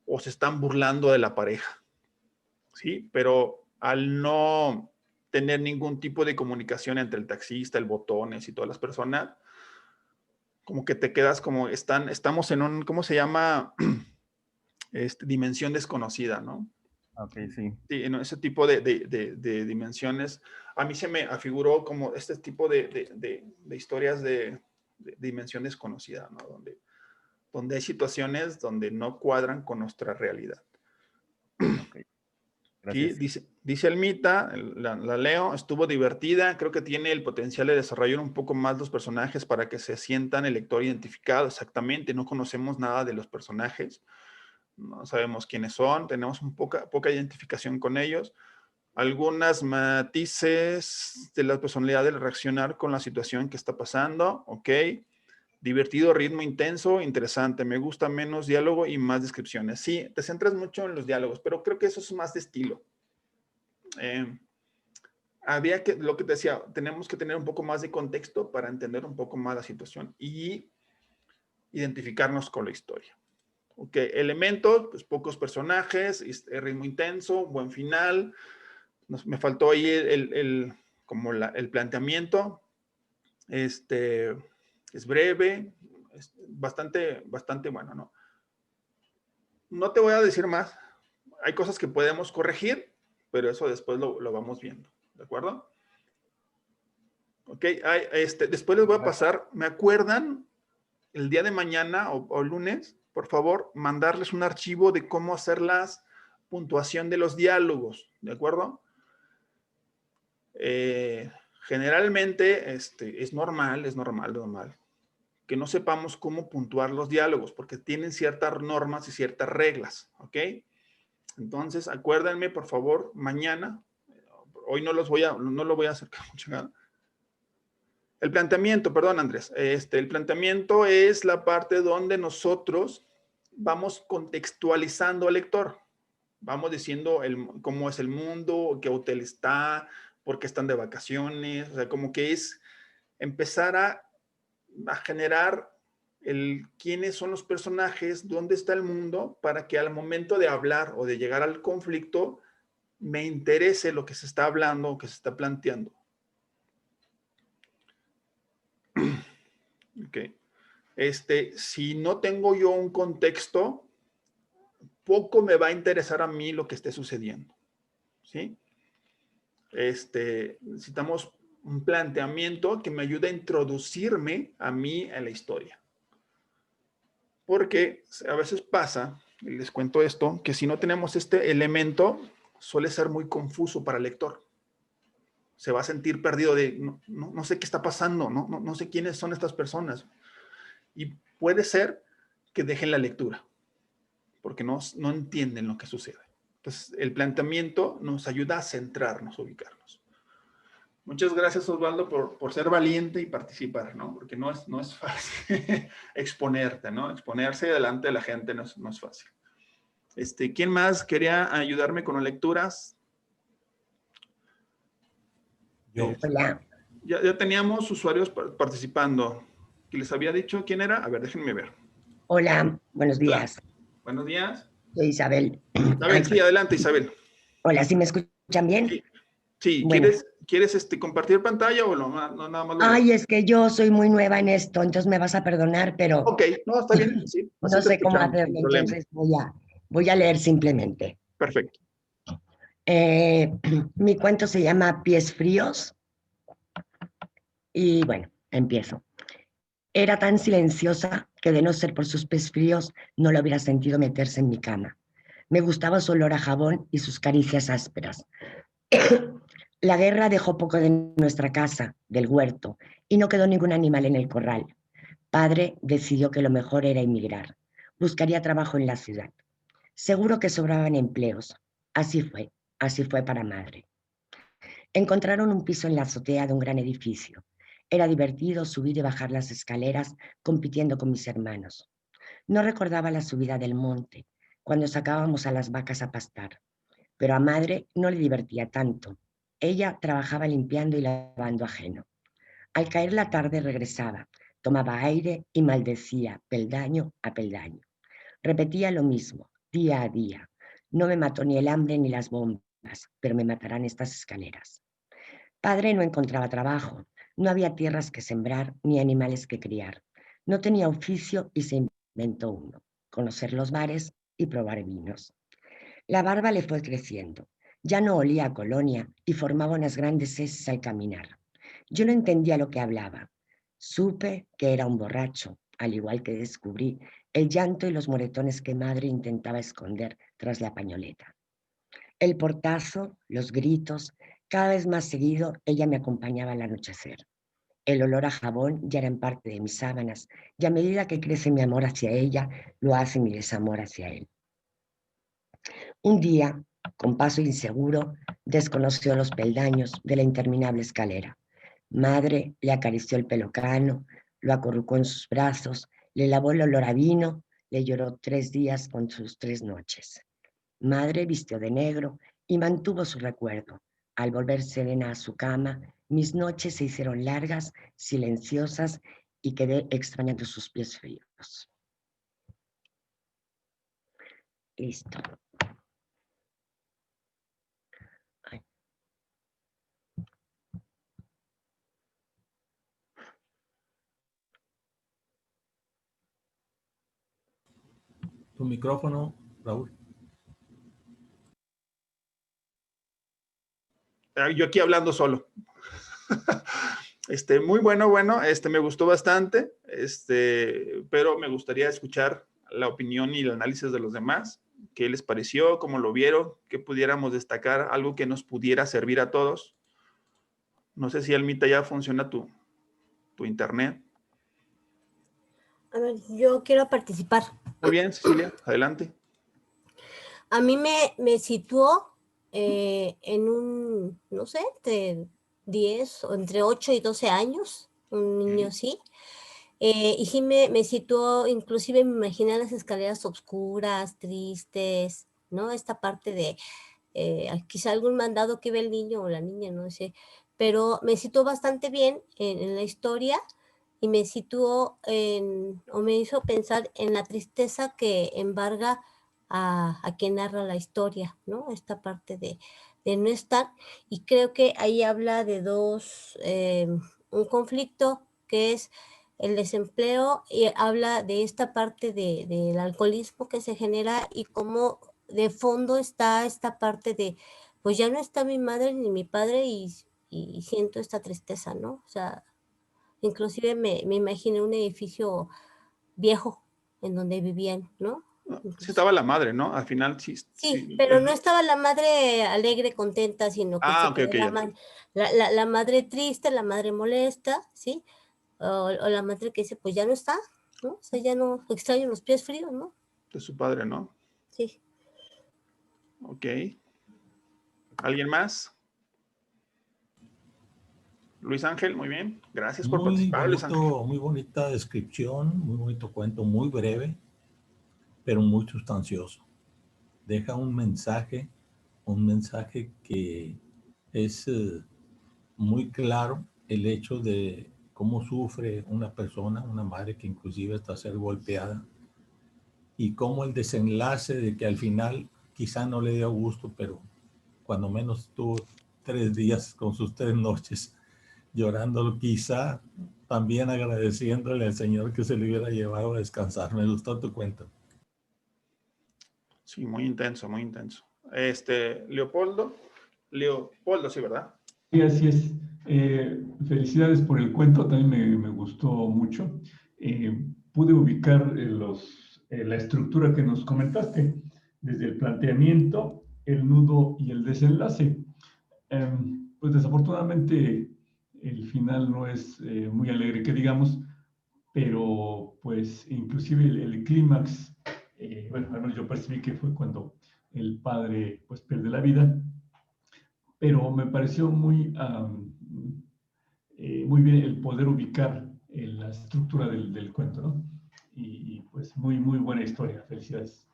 o se están burlando de la pareja? ¿Sí? Pero al no tener ningún tipo de comunicación entre el taxista, el botones y todas las personas, como que te quedas como, estamos en un, ¿cómo se llama? Dimensión desconocida, ¿no? Ok, sí. Sí, en ese tipo de dimensiones, a mí se me afiguró como este tipo de historias de dimensión desconocida, ¿no? Donde hay situaciones donde no cuadran con nuestra realidad. Ok. Aquí Gracias. dice Almita, la leo, estuvo divertida, creo que tiene el potencial de desarrollar un poco más los personajes para que se sientan el lector identificado, exactamente, no conocemos nada de los personajes, no sabemos quiénes son, tenemos poca identificación con ellos, algunas matices de la personalidad del reaccionar con la situación que está pasando, ok, divertido, ritmo intenso, interesante, me gusta menos diálogo y más descripciones. Sí, te centras mucho en los diálogos, pero creo que eso es más de estilo. Lo que te decía, tenemos que tener un poco más de contexto para entender un poco más la situación y identificarnos con la historia. Ok, elementos, pues pocos personajes, ritmo intenso, buen final. Me faltó ahí como el planteamiento. Es breve, es bastante bueno, ¿no? No te voy a decir más. Hay cosas que podemos corregir, pero eso después lo vamos viendo, ¿de acuerdo? Ok, después les voy a pasar, ¿me acuerdan el día de mañana o lunes? Por favor, mandarles un archivo de cómo hacer la puntuación de los diálogos, ¿de acuerdo? Generalmente es normal que no sepamos cómo puntuar los diálogos porque tienen ciertas normas y ciertas reglas, ¿ok? Entonces, acuérdenme, por favor, mañana, hoy no lo voy a acercar mucho, ¿no? El planteamiento, perdón, Andrés, el planteamiento es la parte donde nosotros vamos contextualizando al lector. Vamos diciendo cómo es el mundo, qué hotel está, por qué están de vacaciones, o sea, como que es empezar a generar quiénes son los personajes, dónde está el mundo, para que al momento de hablar o de llegar al conflicto, me interese lo que se está hablando o que se está planteando. Ok. Si no tengo yo un contexto, poco me va a interesar a mí lo que esté sucediendo. ¿Sí? Necesitamos un planteamiento que me ayude a introducirme a mí en la historia. Porque a veces pasa, y les cuento esto, que si no tenemos este elemento, suele ser muy confuso para el lector. Se va a sentir perdido de, no sé qué está pasando, no sé quiénes son estas personas. Y puede ser que dejen la lectura, porque no entienden lo que sucede. Entonces, el planteamiento nos ayuda a centrarnos, a ubicarnos. Muchas gracias, Osvaldo, por ser valiente y participar, ¿no? Porque no es fácil exponerte, ¿no? Exponerse delante de la gente no es fácil. ¿Quién más quería ayudarme con las lecturas? Yo. Hola, Ya teníamos usuarios participando. ¿Que les había dicho quién era? A ver, déjenme ver. hola, buenos días. Buenos días. Soy Isabel. Isabel, sí, adelante, Isabel. Hola, ¿sí me escuchan bien? Sí, sí. Bueno. ¿Quieres compartir pantalla o no, nada más lo Ay, leo? es que yo soy muy nueva en esto, entonces me vas a perdonar, pero Ok, no, está bien. Sí, así no te sé cómo escuchamos, hacerlo, sin problema. entonces voy a leer simplemente. Perfecto. Mi cuento se llama Pies Fríos y bueno, empiezo. Era tan silenciosa que de no ser por sus pies fríos no lo hubiera sentido meterse en mi cama. Me gustaba su olor a jabón y sus caricias ásperas. La guerra dejó poco de nuestra casa, del huerto, y no quedó ningún animal en el corral. Padre decidió que lo mejor era emigrar. Buscaría trabajo en la ciudad. Seguro que sobraban empleos. Así fue para madre. Encontraron un piso en la azotea de un gran edificio. Era divertido subir y bajar las escaleras compitiendo con mis hermanos. No recordaba la subida del monte, cuando sacábamos a las vacas a pastar, pero a madre no le divertía tanto. Ella trabajaba limpiando y lavando ajeno. Al caer la tarde regresaba, tomaba aire y maldecía peldaño a peldaño. Repetía lo mismo, día a día. No me mató ni el hambre ni las bombas, pero me matarán estas escaleras. Padre no encontraba trabajo, no había tierras que sembrar ni animales que criar. No tenía oficio y se inventó uno, conocer los bares y probar vinos. La barba le fue creciendo. Ya no olía a colonia y formaba unas grandes heces al caminar. Yo no entendía lo que hablaba. Supe que era un borracho, al igual que descubrí el llanto y los moretones que madre intentaba esconder tras la pañoleta. El portazo, los gritos, cada vez más seguido ella me acompañaba al anochecer. El olor a jabón ya era en parte de mis sábanas y a medida que crece mi amor hacia ella, lo hace mi desamor hacia él. Un día, con paso inseguro, desconoció los peldaños de la interminable escalera. Madre le acarició el pelo cano, lo acurrucó en sus brazos, le lavó el olor a vino, le lloró 3 días con sus 3 noches. Madre vistió de negro y mantuvo su recuerdo. Al volver serena a su cama, mis noches se hicieron largas, silenciosas y quedé extrañando sus pies fríos. Listo. Ay. Tu micrófono, Raúl. Yo aquí hablando solo. Muy bueno, me gustó bastante, pero me gustaría escuchar la opinión y el análisis de los demás. ¿Qué les pareció? ¿Cómo lo vieron? ¿Qué pudiéramos destacar? Algo que nos pudiera servir a todos. No sé si, Almita, ya funciona tu internet. A ver, yo quiero participar. Muy bien, Cecilia, adelante. A mí me situó en un, no sé, entre 10 o entre 8 y 12 años, un niño así. Y sí me situó, inclusive me imaginé las escaleras oscuras, tristes, ¿no? Esta parte de quizá algún mandado que ve el niño o la niña, no sé. Pero me situó bastante bien en la historia y me situó o me hizo pensar en la tristeza que embarga a quien narra la historia, ¿no? Esta parte de no estar. Y creo que ahí habla de un conflicto que es el desempleo, y habla de esta parte del alcoholismo que se genera y cómo de fondo está esta parte de, pues ya no está mi madre ni mi padre y siento esta tristeza, ¿no? O sea, inclusive me imaginé un edificio viejo en donde vivían, ¿no? Sí estaba la madre, ¿no? Al final sí. Sí, pero no estaba la madre alegre, contenta, sino que se quedó la madre triste, la madre molesta, ¿sí? O la madre que dice, pues ya no está, ¿no? O sea, ya no, extraño los pies fríos, ¿no? De su padre, ¿no? Sí. Ok. ¿Alguien más? Luis Ángel, muy bien. Gracias por participar, Luis Ángel. Muy bonita descripción, muy bonito cuento, muy breve, pero muy sustancioso. deja un mensaje que es muy claro, el hecho de cómo sufre una persona, una madre que inclusive hasta ser golpeada, y cómo el desenlace de que al final quizá no le dio gusto, pero cuando menos tuvo 3 días con sus 3 noches llorando, quizá también agradeciéndole al Señor que se le hubiera llevado a descansar. Me gustó tu cuento. Sí, muy intenso, muy intenso. Leopoldo, sí, ¿verdad? Sí, así es. Felicidades por el cuento, también me gustó mucho. Pude ubicar la estructura que nos comentaste, desde el planteamiento, el nudo y el desenlace. Pues desafortunadamente el final no es muy alegre que digamos, pero pues inclusive el clímax, bueno, al menos yo percibí que fue cuando el padre pues pierde la vida, pero me pareció muy bien el poder ubicar la estructura del cuento, ¿no? Y pues muy buena historia, felicidades.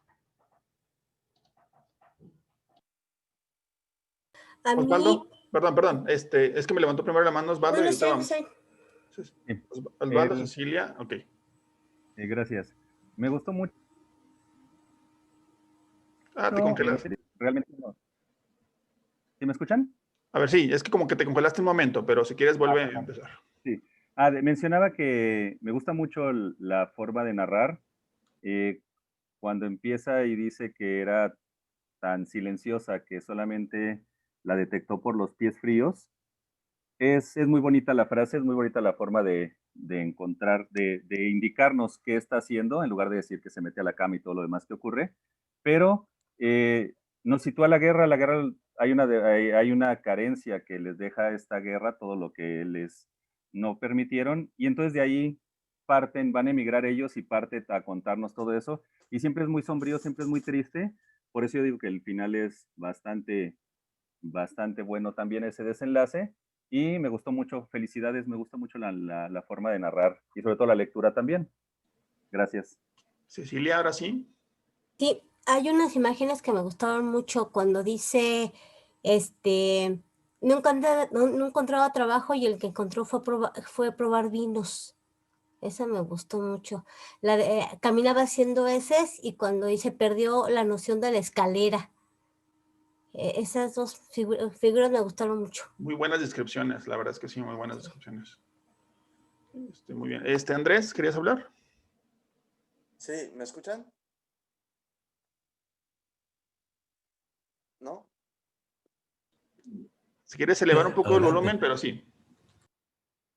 A mí, Osvaldo, perdón, es que me levantó primero la mano Osvaldo y ahorita vamos. Sí. Osvaldo, Cecilia, ok. Gracias. Me gustó mucho. Te congelaste. Realmente no. ¿Sí me escuchan? A ver, sí, es que como que te congelaste un momento, pero si quieres vuelve a empezar. Sí. Mencionaba que me gusta mucho la forma de narrar. Cuando empieza y dice que era tan silenciosa que solamente la detectó por los pies fríos. Es muy bonita la frase, es muy bonita la forma de encontrar, de indicarnos qué está haciendo, en lugar de decir que se mete a la cama y todo lo demás que ocurre. Pero nos sitúa la guerra hay una carencia que les deja esta guerra, todo lo que les no permitieron, y entonces de ahí van a emigrar ellos y parte a contarnos todo eso, y siempre es muy sombrío, siempre es muy triste. Por eso yo digo que el final es bastante bueno también ese desenlace, y me gustó mucho. Felicidades, me gusta mucho la forma de narrar y sobre todo la lectura también. Gracias. Cecilia, ahora sí. Sí, hay unas imágenes que me gustaron mucho cuando dice, no encontraba trabajo y el que encontró fue probar vinos. Esa me gustó mucho. Caminaba haciendo heces y cuando se perdió la noción de la escalera. Esas dos figuras me gustaron mucho. Muy buenas descripciones, la verdad es que sí, muy buenas descripciones. Muy bien. Andrés, ¿querías hablar? Sí, ¿me escuchan? ¿No? Si quieres elevar un poco el volumen, pero sí.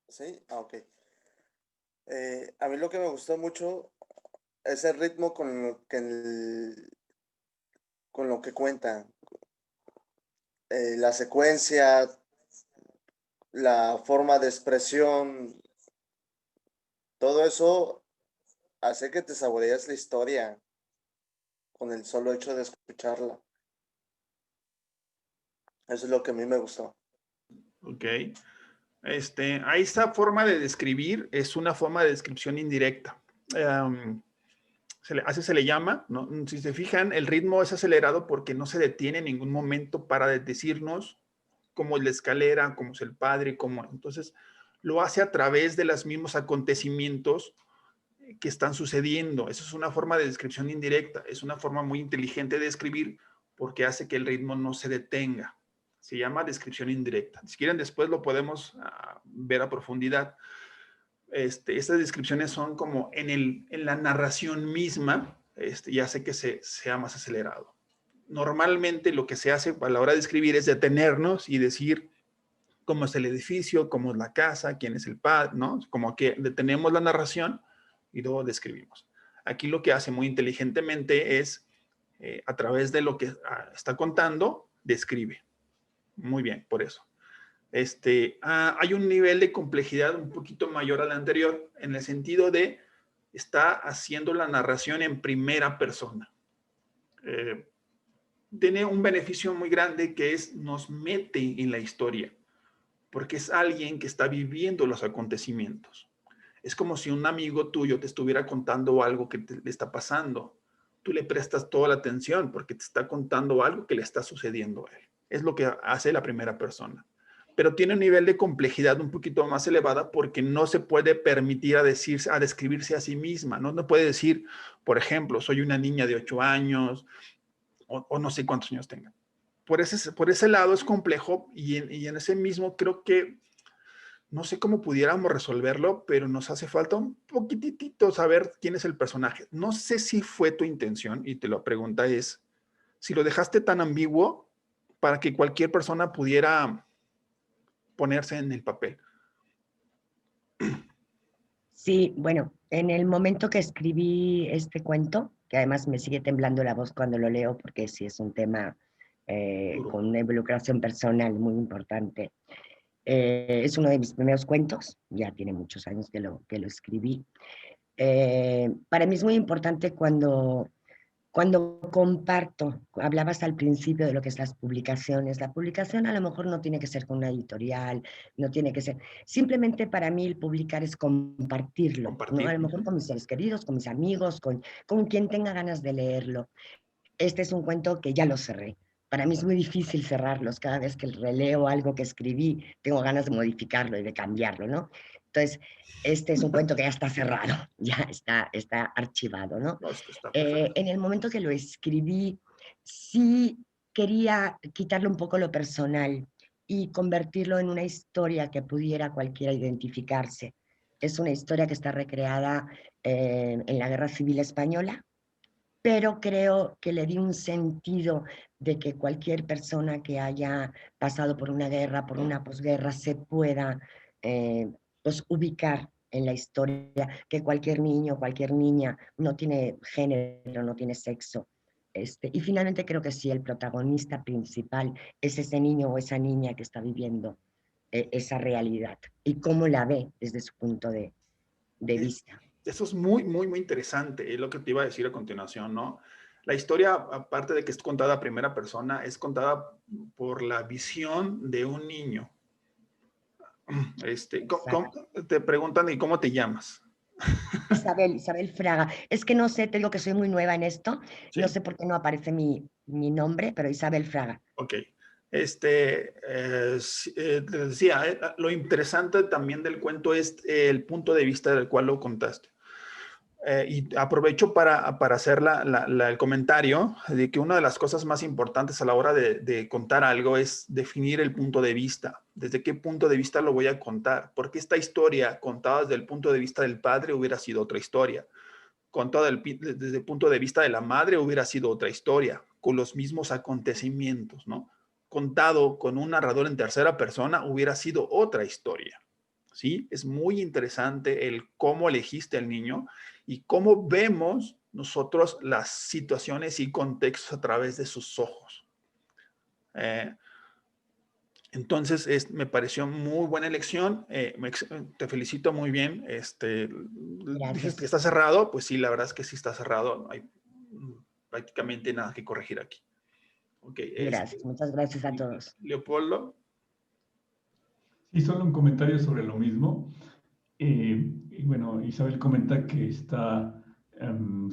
Sí, ok. A mí lo que me gustó mucho es el ritmo con lo que cuenta. La secuencia, la forma de expresión, todo eso hace que te saborees la historia con el solo hecho de escucharla. Eso es lo que a mí me gustó. Ok. A esa forma de describir es una forma de descripción indirecta. Así se le llama, ¿no? Si se fijan, el ritmo es acelerado porque no se detiene en ningún momento para decirnos cómo es la escalera, cómo es el padre, cómo. Entonces, lo hace a través de los mismos acontecimientos que están sucediendo. Eso es una forma de descripción indirecta. Es una forma muy inteligente de escribir porque hace que el ritmo no se detenga. Se llama descripción indirecta. Si quieren, después lo podemos ver a profundidad. Estas descripciones son como en la narración misma, y hace que sea más acelerado. Normalmente lo que se hace a la hora de escribir es detenernos y decir cómo es el edificio, cómo es la casa, quién es el padre, ¿no? Como que detenemos la narración y luego describimos. Aquí lo que hace muy inteligentemente es, a través de lo que está contando, describe. Muy bien, por eso. Hay un nivel de complejidad un poquito mayor al anterior, en el sentido de está haciendo la narración en primera persona. Tiene un beneficio muy grande que es nos mete en la historia, porque es alguien que está viviendo los acontecimientos. Es como si un amigo tuyo te estuviera contando algo que le está pasando. tú le prestas toda la atención porque te está contando algo que le está sucediendo a él. Es lo que hace la primera persona. Pero tiene un nivel de complejidad un poquito más elevada porque no se puede permitir a describirse a sí misma. No puede decir, por ejemplo, soy una niña de 8 años o no sé cuántos años tenga. Por ese lado es complejo y en ese mismo creo que no sé cómo pudiéramos resolverlo, pero nos hace falta un poquitito saber quién es el personaje. No sé si fue tu intención, y te lo pregunta es, si lo dejaste tan ambiguo para que cualquier persona pudiera ponerse en el papel. Sí, bueno, en el momento que escribí este cuento, que además me sigue temblando la voz cuando lo leo, porque sí es un tema con una involucración personal muy importante. Es uno de mis primeros cuentos, ya tiene muchos años que lo escribí. Para mí es muy importante cuando comparto, hablabas al principio de lo que es las publicaciones. La publicación a lo mejor no tiene que ser con una editorial, no tiene que ser... Simplemente para mí el publicar es compartirlo, ¿no? A lo mejor con mis seres queridos, con mis amigos, con quien tenga ganas de leerlo. Este es un cuento que ya lo cerré. Para mí es muy difícil cerrarlos. Cada vez que releo algo que escribí, tengo ganas de modificarlo y de cambiarlo, ¿no? Entonces, este es un cuento que ya está cerrado, ya está archivado, ¿no? En el momento que lo escribí, sí quería quitarle un poco lo personal y convertirlo en una historia que pudiera cualquiera identificarse. Es una historia que está recreada en la Guerra Civil Española, pero creo que le di un sentido de que cualquier persona que haya pasado por una guerra, por una posguerra, se pueda pues, ubicar en la historia, que cualquier niño, cualquier niña, no tiene género, no tiene sexo. Y finalmente creo que sí, el protagonista principal es ese niño o esa niña que está viviendo esa realidad y cómo la ve desde su punto de vista. Eso es muy, muy, muy interesante, es lo que te iba a decir a continuación, ¿no? La historia, aparte de que es contada a primera persona, es contada por la visión de un niño. Te preguntan, ¿y cómo te llamas? Isabel Fraga. Es que no sé, te digo que soy muy nueva en esto. ¿Sí? No sé por qué no aparece mi nombre, pero Isabel Fraga. Ok. Te decía, lo interesante también del cuento es el punto de vista del cual lo contaste. Y aprovecho para hacer el comentario de que una de las cosas más importantes a la hora de contar algo es definir el punto de vista. ¿Desde qué punto de vista lo voy a contar? Porque esta historia contada desde el punto de vista del padre hubiera sido otra historia. Contada desde el punto de vista de la madre hubiera sido otra historia, con los mismos acontecimientos, ¿no? Contado con un narrador en tercera persona hubiera sido otra historia. ¿Sí? Es muy interesante el cómo elegiste al niño y cómo vemos nosotros las situaciones y contextos a través de sus ojos. Entonces, me pareció muy buena elección. Te felicito muy bien. Dices que está cerrado. Pues sí, la verdad es que sí está cerrado. No hay prácticamente nada que corregir aquí. Okay, gracias, muchas gracias a todos. Leopoldo. Sí, solo un comentario sobre lo mismo. Y bueno, Isabel comenta que está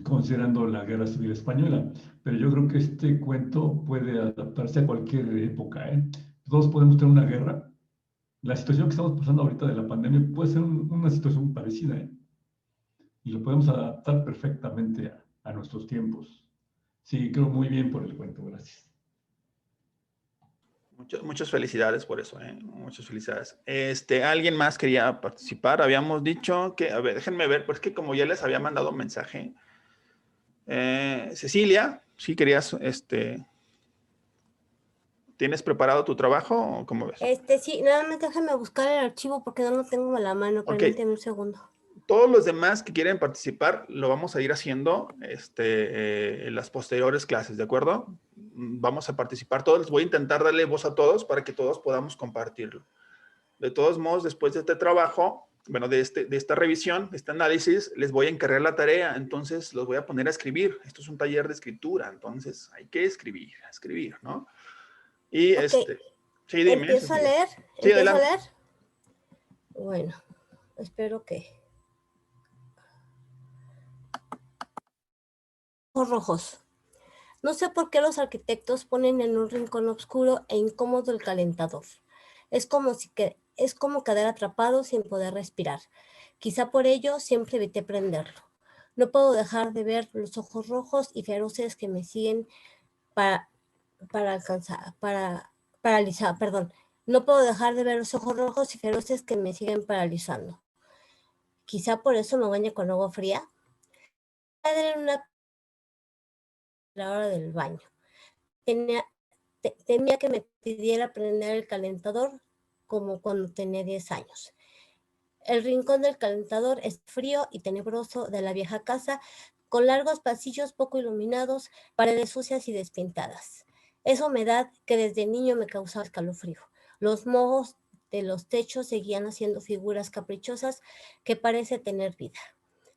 considerando la Guerra Civil Española, pero yo creo que este cuento puede adaptarse a cualquier época, ¿eh? Todos podemos tener una guerra. La situación que estamos pasando ahorita de la pandemia puede ser una situación parecida, ¿eh? Y lo podemos adaptar perfectamente a nuestros tiempos. Sí, creo muy bien por el cuento, gracias. Muchas felicidades por eso, ¿eh? Muchas felicidades. ¿Alguien más quería participar? Habíamos dicho que, a ver, déjenme ver, pues que como ya les había mandado un mensaje. Cecilia, ¿sí querías, ¿tienes preparado tu trabajo o cómo ves? Sí, nada más déjame buscar el archivo porque no lo tengo a la mano, permíteme un segundo. Todos los demás que quieren participar lo vamos a ir haciendo en las posteriores clases, ¿de acuerdo? Vamos a participar todos. Voy a intentar darle voz a todos para que todos podamos compartirlo. De todos modos, después de este trabajo, bueno, de esta revisión, de este análisis, les voy a encargar la tarea. Entonces, los voy a poner a escribir. Esto es un taller de escritura. Entonces, hay que escribir, ¿no? Y sí, dime. ¿Empiezo a leer? Sí, ¿Empiezo adelante. a leer? Bueno, espero que... rojos. No sé por qué los arquitectos ponen en un rincón oscuro e incómodo el calentador. Es como quedar atrapado sin poder respirar. Quizá por ello siempre evité prenderlo. No puedo dejar de ver los ojos rojos y feroces que me siguen No puedo dejar de ver los ojos rojos y feroces que me siguen paralizando. Quizá por eso me baño con agua fría. La hora del baño. Temía que me pidiera prender el calentador como cuando tenía 10 años. El rincón del calentador es frío y tenebroso de la vieja casa, con largos pasillos poco iluminados, paredes sucias y despintadas. Esa humedad que desde niño me causaba escalofrío. Los mohos de los techos seguían haciendo figuras caprichosas que parece tener vida.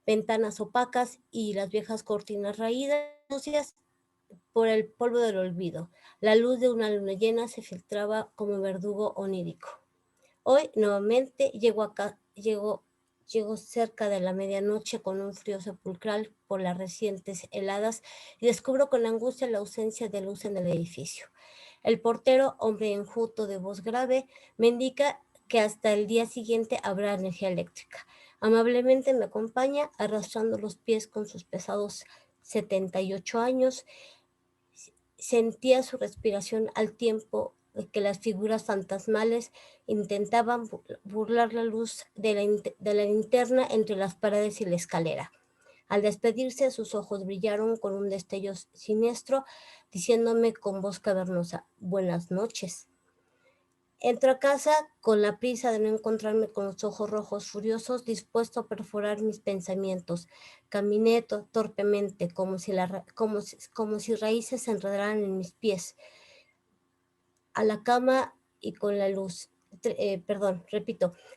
Ventanas opacas y las viejas cortinas raídas, sucias por el polvo del olvido. La luz de una luna llena se filtraba como verdugo onírico. Hoy nuevamente llego cerca de la medianoche con un frío sepulcral por las recientes heladas y descubro con angustia la ausencia de luz en el edificio. El portero, hombre enjuto de voz grave, me indica que hasta el día siguiente habrá energía eléctrica. Amablemente me acompaña arrastrando los pies con sus pesados 78 años. Sentía su respiración al tiempo que las figuras fantasmales intentaban burlar la luz de la linterna entre las paredes y la escalera. Al despedirse, sus ojos brillaron con un destello siniestro, diciéndome con voz cavernosa: buenas noches. Entro a casa con la prisa de no encontrarme con los ojos rojos furiosos, dispuesto a perforar mis pensamientos. Caminé torpemente, como si raíces se enredaran en mis pies. A la cama y con la luz.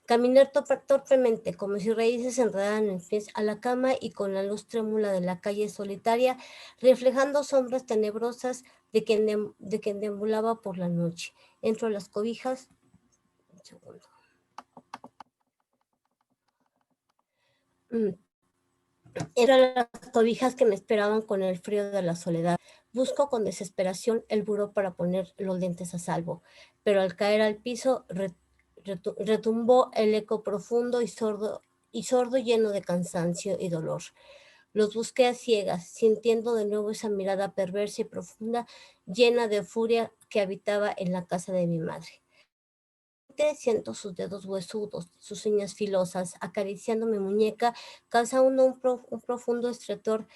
Caminé torpemente, como si raíces se enredaran en mis pies, a la cama y con la luz trémula de la calle solitaria, reflejando sombras tenebrosas de quien deambulaba por la noche. Entro a las cobijas. Un segundo. Eran las cobijas que me esperaban con el frío de la soledad. Busco con desesperación el buró para poner los lentes a salvo, pero al caer al piso retumbó el eco profundo y sordo lleno de cansancio y dolor. Los busqué a ciegas, sintiendo de nuevo esa mirada perversa y profunda, llena de furia que habitaba en la casa de mi madre. Siento sus dedos huesudos, sus uñas filosas, acariciando mi muñeca, causando un profundo estertor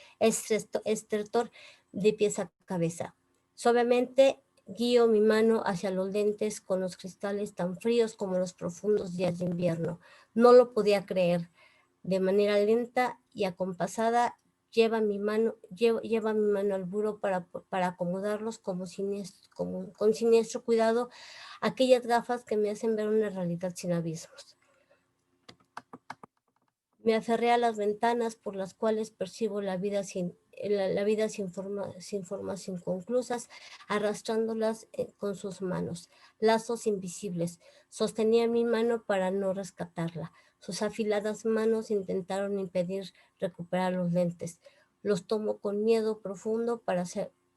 de pies a cabeza. Suavemente guío mi mano hacia los lentes con los cristales tan fríos como los profundos días de invierno. No lo podía creer. De manera lenta y acompasada, lleva mi mano al buró para acomodarlos con siniestro cuidado, aquellas gafas que me hacen ver una realidad sin abismos. Me aferré a las ventanas por las cuales percibo la vida sin formas inconclusas, arrastrándolas con sus manos, lazos invisibles. Sostenía mi mano para no rescatarla. Sus afiladas manos intentaron impedir recuperar los lentes. Los tomo con miedo profundo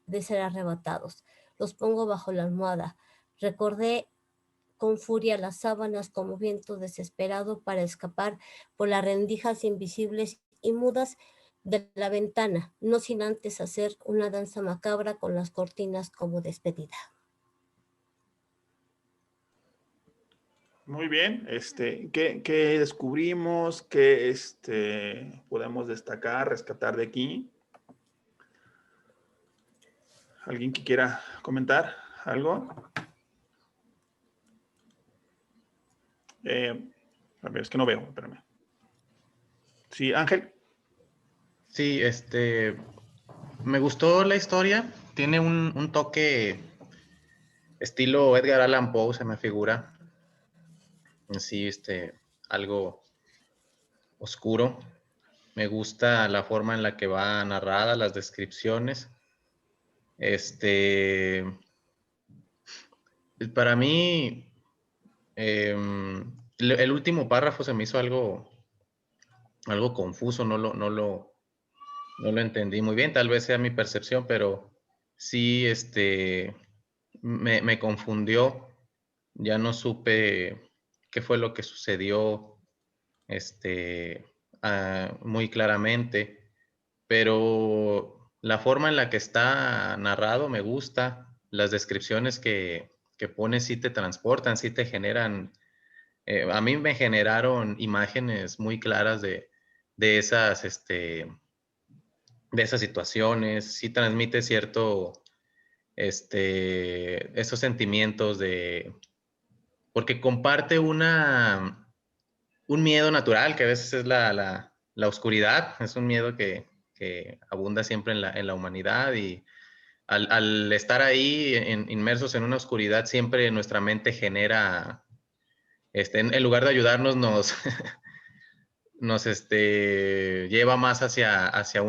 de ser arrebatados. Los pongo bajo la almohada. Recordé con furia las sábanas como viento desesperado para escapar por las rendijas invisibles y mudas de la ventana, no sin antes hacer una danza macabra con las cortinas como despedida. Muy bien, ¿qué descubrimos? ¿Qué podemos destacar, rescatar de aquí? ¿Alguien que quiera comentar algo? A ver, es que no veo, espérame. Sí, Ángel. Sí, me gustó la historia. Tiene un toque estilo Edgar Allan Poe, se me figura. Sí, algo oscuro. Me gusta la forma en la que va narrada, las descripciones. Para mí, el último párrafo se me hizo algo confuso, no no lo entendí muy bien, tal vez sea mi percepción, pero sí, me confundió. Ya no supe qué fue lo que sucedió, muy claramente, pero la forma en la que está narrado me gusta. Las descripciones que pone sí te transportan, sí te generan, a mí me generaron imágenes muy claras de esas, de esas situaciones, sí transmite cierto, esos sentimientos porque comparte un miedo natural, que a veces es la oscuridad, es un miedo que abunda siempre en la humanidad, y al estar ahí inmersos en una oscuridad, siempre nuestra mente genera, en lugar de ayudarnos, nos lleva más hacia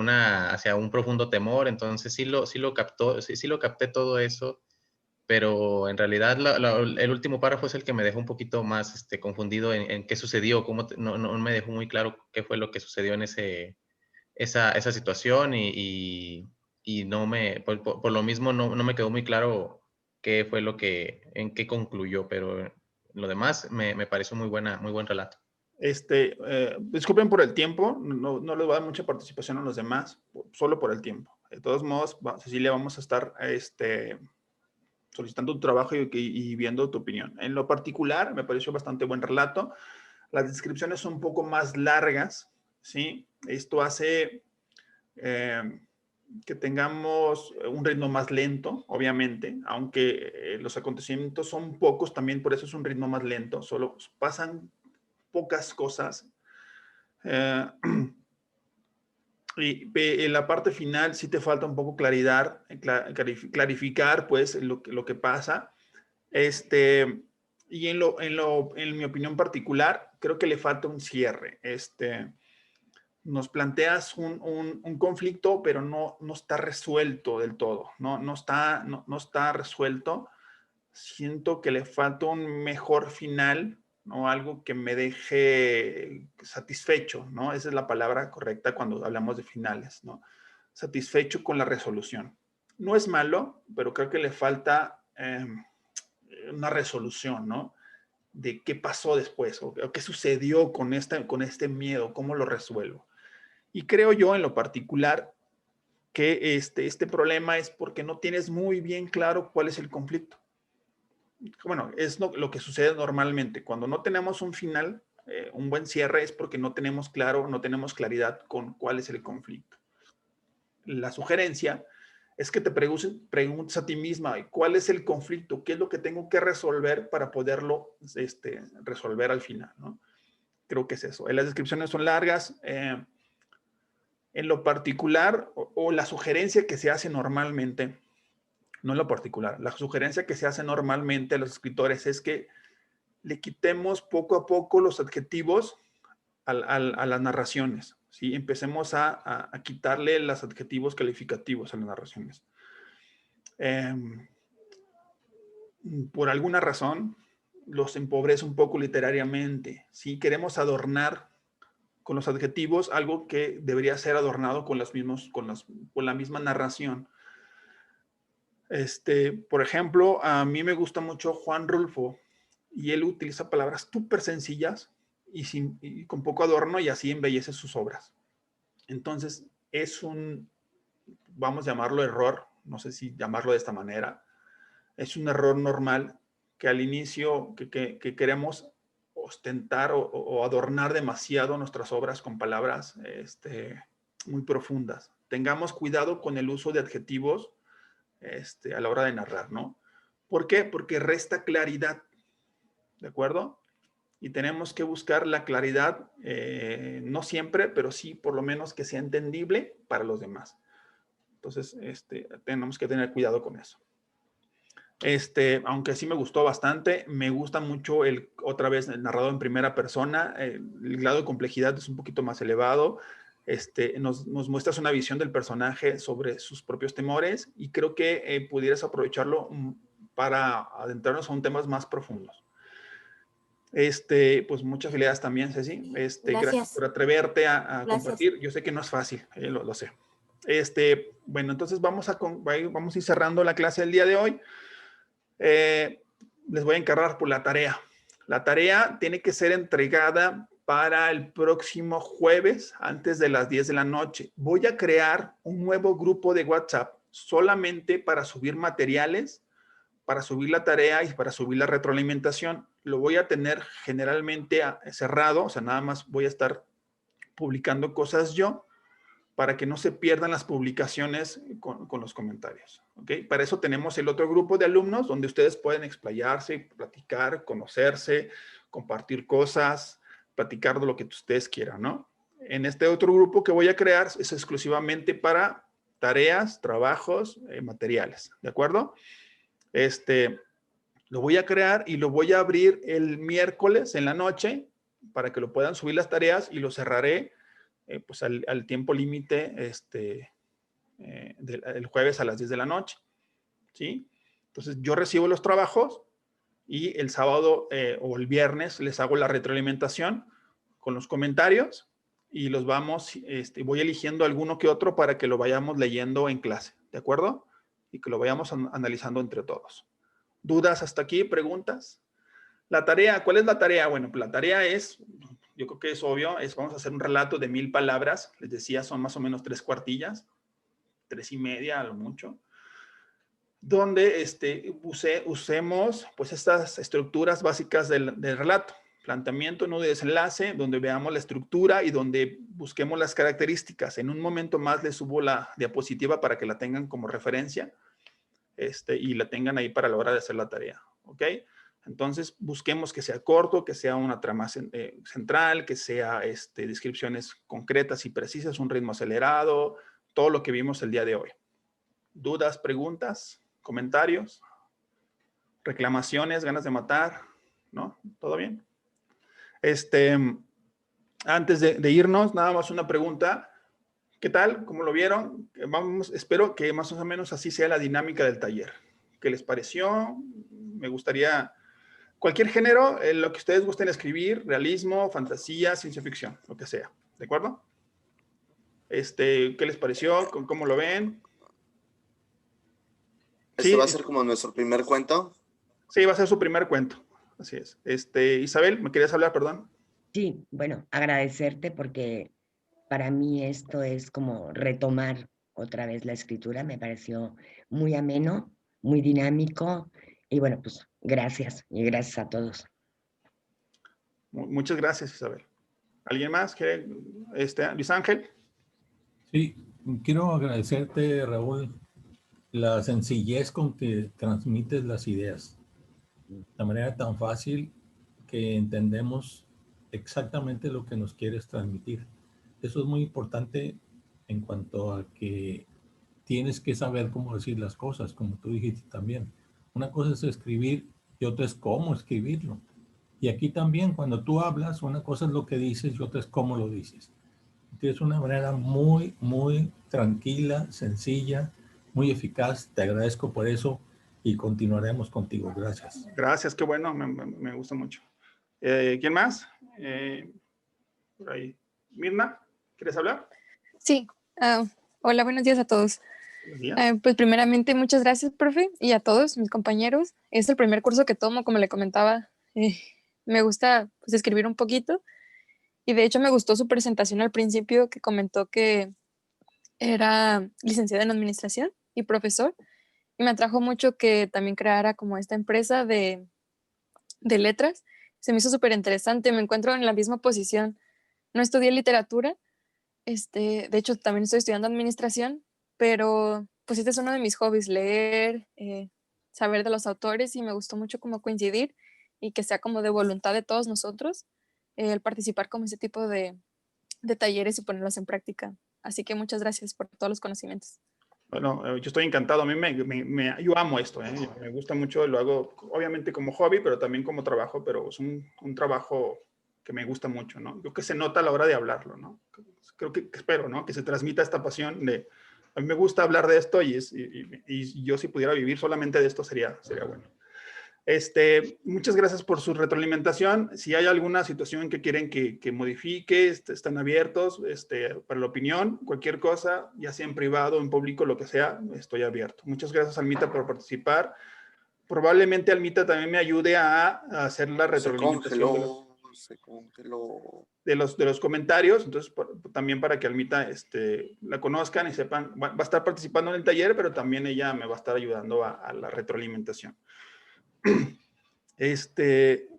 un profundo temor. Entonces sí lo captó, sí lo capté todo eso, pero en realidad el último párrafo es el que me dejó un poquito más confundido en qué sucedió, no me dejó muy claro qué fue lo que sucedió en esa situación, y no por lo mismo no me quedó muy claro qué fue en qué concluyó, pero lo demás me pareció muy buen relato. Disculpen por el tiempo, no les voy a dar mucha participación a los demás, solo por el tiempo. De todos modos, Cecilia, vamos a estar solicitando tu trabajo y viendo tu opinión. En lo particular, me pareció bastante buen relato. Las descripciones son un poco más largas, ¿sí? Esto hace que tengamos un ritmo más lento, obviamente, aunque los acontecimientos son pocos, también por eso es un ritmo más lento, solo pasan pocas cosas. Y en la parte final sí te falta un poco claridad, clarificar pues lo que pasa. Y en mi opinión particular, creo que le falta un cierre. Nos planteas un conflicto, pero no está resuelto del todo. No está resuelto. Siento que le falta un mejor final, ¿no? Algo que me deje satisfecho, ¿no? Esa es la palabra correcta cuando hablamos de finales, ¿no? Satisfecho con la resolución. No es malo, pero creo que le falta una resolución, ¿no? De qué pasó después, o qué sucedió con este miedo, cómo lo resuelvo. Y creo yo en lo particular que este problema es porque no tienes muy bien claro cuál es el conflicto. Bueno, es lo que sucede normalmente. Cuando no tenemos un final, un buen cierre, es porque no tenemos claridad con cuál es el conflicto. La sugerencia es que te preguntes a ti misma cuál es el conflicto, qué es lo que tengo que resolver para poderlo resolver al final, ¿no? Creo que es eso. Las descripciones son largas. En lo particular, o la sugerencia que se hace normalmente, no en lo particular, la sugerencia que se hace normalmente a los escritores es que le quitemos poco a poco los adjetivos a las narraciones, ¿sí? Empecemos a quitarle los adjetivos calificativos a las narraciones. Por alguna razón, los empobrece un poco literariamente. Si queremos adornar con los adjetivos algo que debería ser adornado con la misma narración. Por ejemplo, a mí me gusta mucho Juan Rulfo, y él utiliza palabras súper sencillas y con poco adorno, y así embellece sus obras. Entonces, es vamos a llamarlo error, no sé si llamarlo de esta manera, es un error normal que al inicio que queremos ostentar o adornar demasiado nuestras obras con palabras muy profundas. Tengamos cuidado con el uso de adjetivos a la hora de narrar, ¿no? ¿Por qué? Porque resta claridad, ¿de acuerdo? Y tenemos que buscar la claridad, no siempre, pero sí por lo menos que sea entendible para los demás. Entonces, tenemos que tener cuidado con eso. Aunque sí me gustó bastante, me gusta mucho otra vez el narrado en primera persona, el grado de complejidad es un poquito más elevado, nos muestras una visión del personaje sobre sus propios temores, y creo que pudieras aprovecharlo para adentrarnos a temas más profundos. Pues muchas felicidades también, Ceci. Gracias por atreverte a compartir. Yo sé que no es fácil, lo sé. Bueno, entonces vamos a ir cerrando la clase del día de hoy. Les voy a encargar por la tarea. La tarea tiene que ser entregada para el próximo jueves antes de las 10 de la noche. Voy a crear un nuevo grupo de WhatsApp solamente para subir materiales, para subir la tarea y para subir la retroalimentación. Lo voy a tener generalmente cerrado, o sea, nada más voy a estar publicando cosas yo para que no se pierdan las publicaciones con los comentarios. ¿Okay? Para eso tenemos el otro grupo de alumnos donde ustedes pueden explayarse, platicar, conocerse, compartir cosas, platicar de lo que ustedes quieran, ¿no? En este otro grupo que voy a crear es exclusivamente para tareas, trabajos, materiales, ¿de acuerdo? Lo voy a crear y lo voy a abrir el miércoles en la noche para que lo puedan subir las tareas y lo cerraré pues al tiempo límite el jueves a las 10 de la noche, ¿sí? Entonces yo recibo los trabajos y el sábado o el viernes les hago la retroalimentación con los comentarios y los vamos, voy eligiendo alguno que otro para que lo vayamos leyendo en clase, ¿de acuerdo? Y que lo vayamos analizando entre todos. ¿Dudas hasta aquí? ¿Preguntas? La tarea, ¿cuál es la tarea? Bueno, pues la tarea es, yo creo que es obvio, vamos a hacer un relato de 1000 palabras. Les decía, son más o menos 3 cuartillas, 3 y media a lo mucho, donde usemos pues estas estructuras básicas del relato. Planteamiento, nudo y desenlace, donde veamos la estructura y donde busquemos las características. En un momento más les subo la diapositiva para que la tengan como referencia y la tengan ahí para la hora de hacer la tarea. ¿Ok? Entonces, busquemos que sea corto, que sea una trama central, que sea descripciones concretas y precisas, un ritmo acelerado, todo lo que vimos el día de hoy. ¿Dudas, preguntas, comentarios, reclamaciones, ganas de matar? ¿No? ¿Todo bien? Antes de irnos, nada más una pregunta. ¿Qué tal? ¿Cómo lo vieron? Espero que más o menos así sea la dinámica del taller. ¿Qué les pareció? Me gustaría... Cualquier género, lo que ustedes gusten escribir, realismo, fantasía, ciencia ficción, lo que sea. ¿De acuerdo? ¿Qué les pareció? ¿Cómo lo ven? ¿Este va a ser como nuestro primer cuento? Sí, va a ser su primer cuento. Así es. Isabel, ¿me querías hablar? Perdón. Sí, bueno, agradecerte porque para mí esto es como retomar otra vez la escritura. Me pareció muy ameno, muy dinámico y bueno, pues gracias y gracias a todos. Muchas gracias, Isabel. ¿Alguien más? Luis Ángel. Sí, quiero agradecerte, Raúl, la sencillez con que transmites las ideas. De manera tan fácil que entendemos exactamente lo que nos quieres transmitir. Eso es muy importante en cuanto a que tienes que saber cómo decir las cosas, como tú dijiste también. Una cosa es escribir y otra es cómo escribirlo. Y aquí también, cuando tú hablas, una cosa es lo que dices y otra es cómo lo dices. Tienes una manera muy, muy tranquila, sencilla, muy eficaz. Te agradezco por eso y continuaremos contigo. Gracias. Gracias, qué bueno, me gusta mucho. ¿Quién más? Por ahí. Mirna, ¿quieres hablar? Sí. Hola, buenos días a todos. Buenos días. Pues primeramente, muchas gracias, profe, y a todos mis compañeros. Es el primer curso que tomo, como le comentaba. Me gusta pues, escribir un poquito. Y de hecho me gustó su presentación al principio, que comentó que era licenciada en administración y profesor. Y me atrajo mucho que también creara como esta empresa de letras. Se me hizo súper interesante. Me encuentro en la misma posición. No estudié literatura. De hecho, también estoy estudiando administración, pero pues este es uno de mis hobbies, leer, saber de los autores, y me gustó mucho como coincidir y que sea como de voluntad de todos nosotros el participar como ese tipo de talleres y ponerlos en práctica. Así que muchas gracias por todos los conocimientos. Bueno, yo estoy encantado. A mí yo amo esto, ¿eh? Me gusta mucho, lo hago obviamente como hobby, pero también como trabajo, pero es un trabajo que me gusta mucho, ¿no? Creo que se nota a la hora de hablarlo, ¿no? Espero, ¿no? Que se transmita esta pasión de, a mí me gusta hablar de esto y yo si pudiera vivir solamente de esto sería bueno. Muchas gracias por su retroalimentación. Si hay alguna situación que quieren que modifique, están abiertos para la opinión, cualquier cosa, ya sea en privado, en público, lo que sea, estoy abierto. Muchas gracias, Almita, por participar. Probablemente Almita también me ayude a hacer la retroalimentación de los comentarios, entonces también para que Almita la conozcan y sepan, va a estar participando en el taller, pero también ella me va a estar ayudando a la retroalimentación.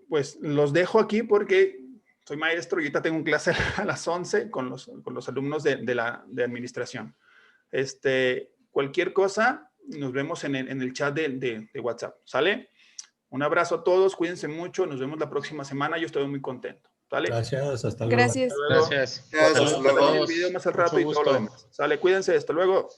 Pues los dejo aquí porque soy maestro y ahorita tengo un clase a las 11 con los alumnos de administración. Cualquier cosa, nos vemos en el chat de WhatsApp, ¿sale? Un abrazo a todos, cuídense mucho, nos vemos la próxima semana, yo estoy muy contento, ¿sale? Gracias, hasta luego. Gracias. Gracias. Hasta luego. El video más al rato y todo lo demás. ¿Sale? Cuídense, hasta luego.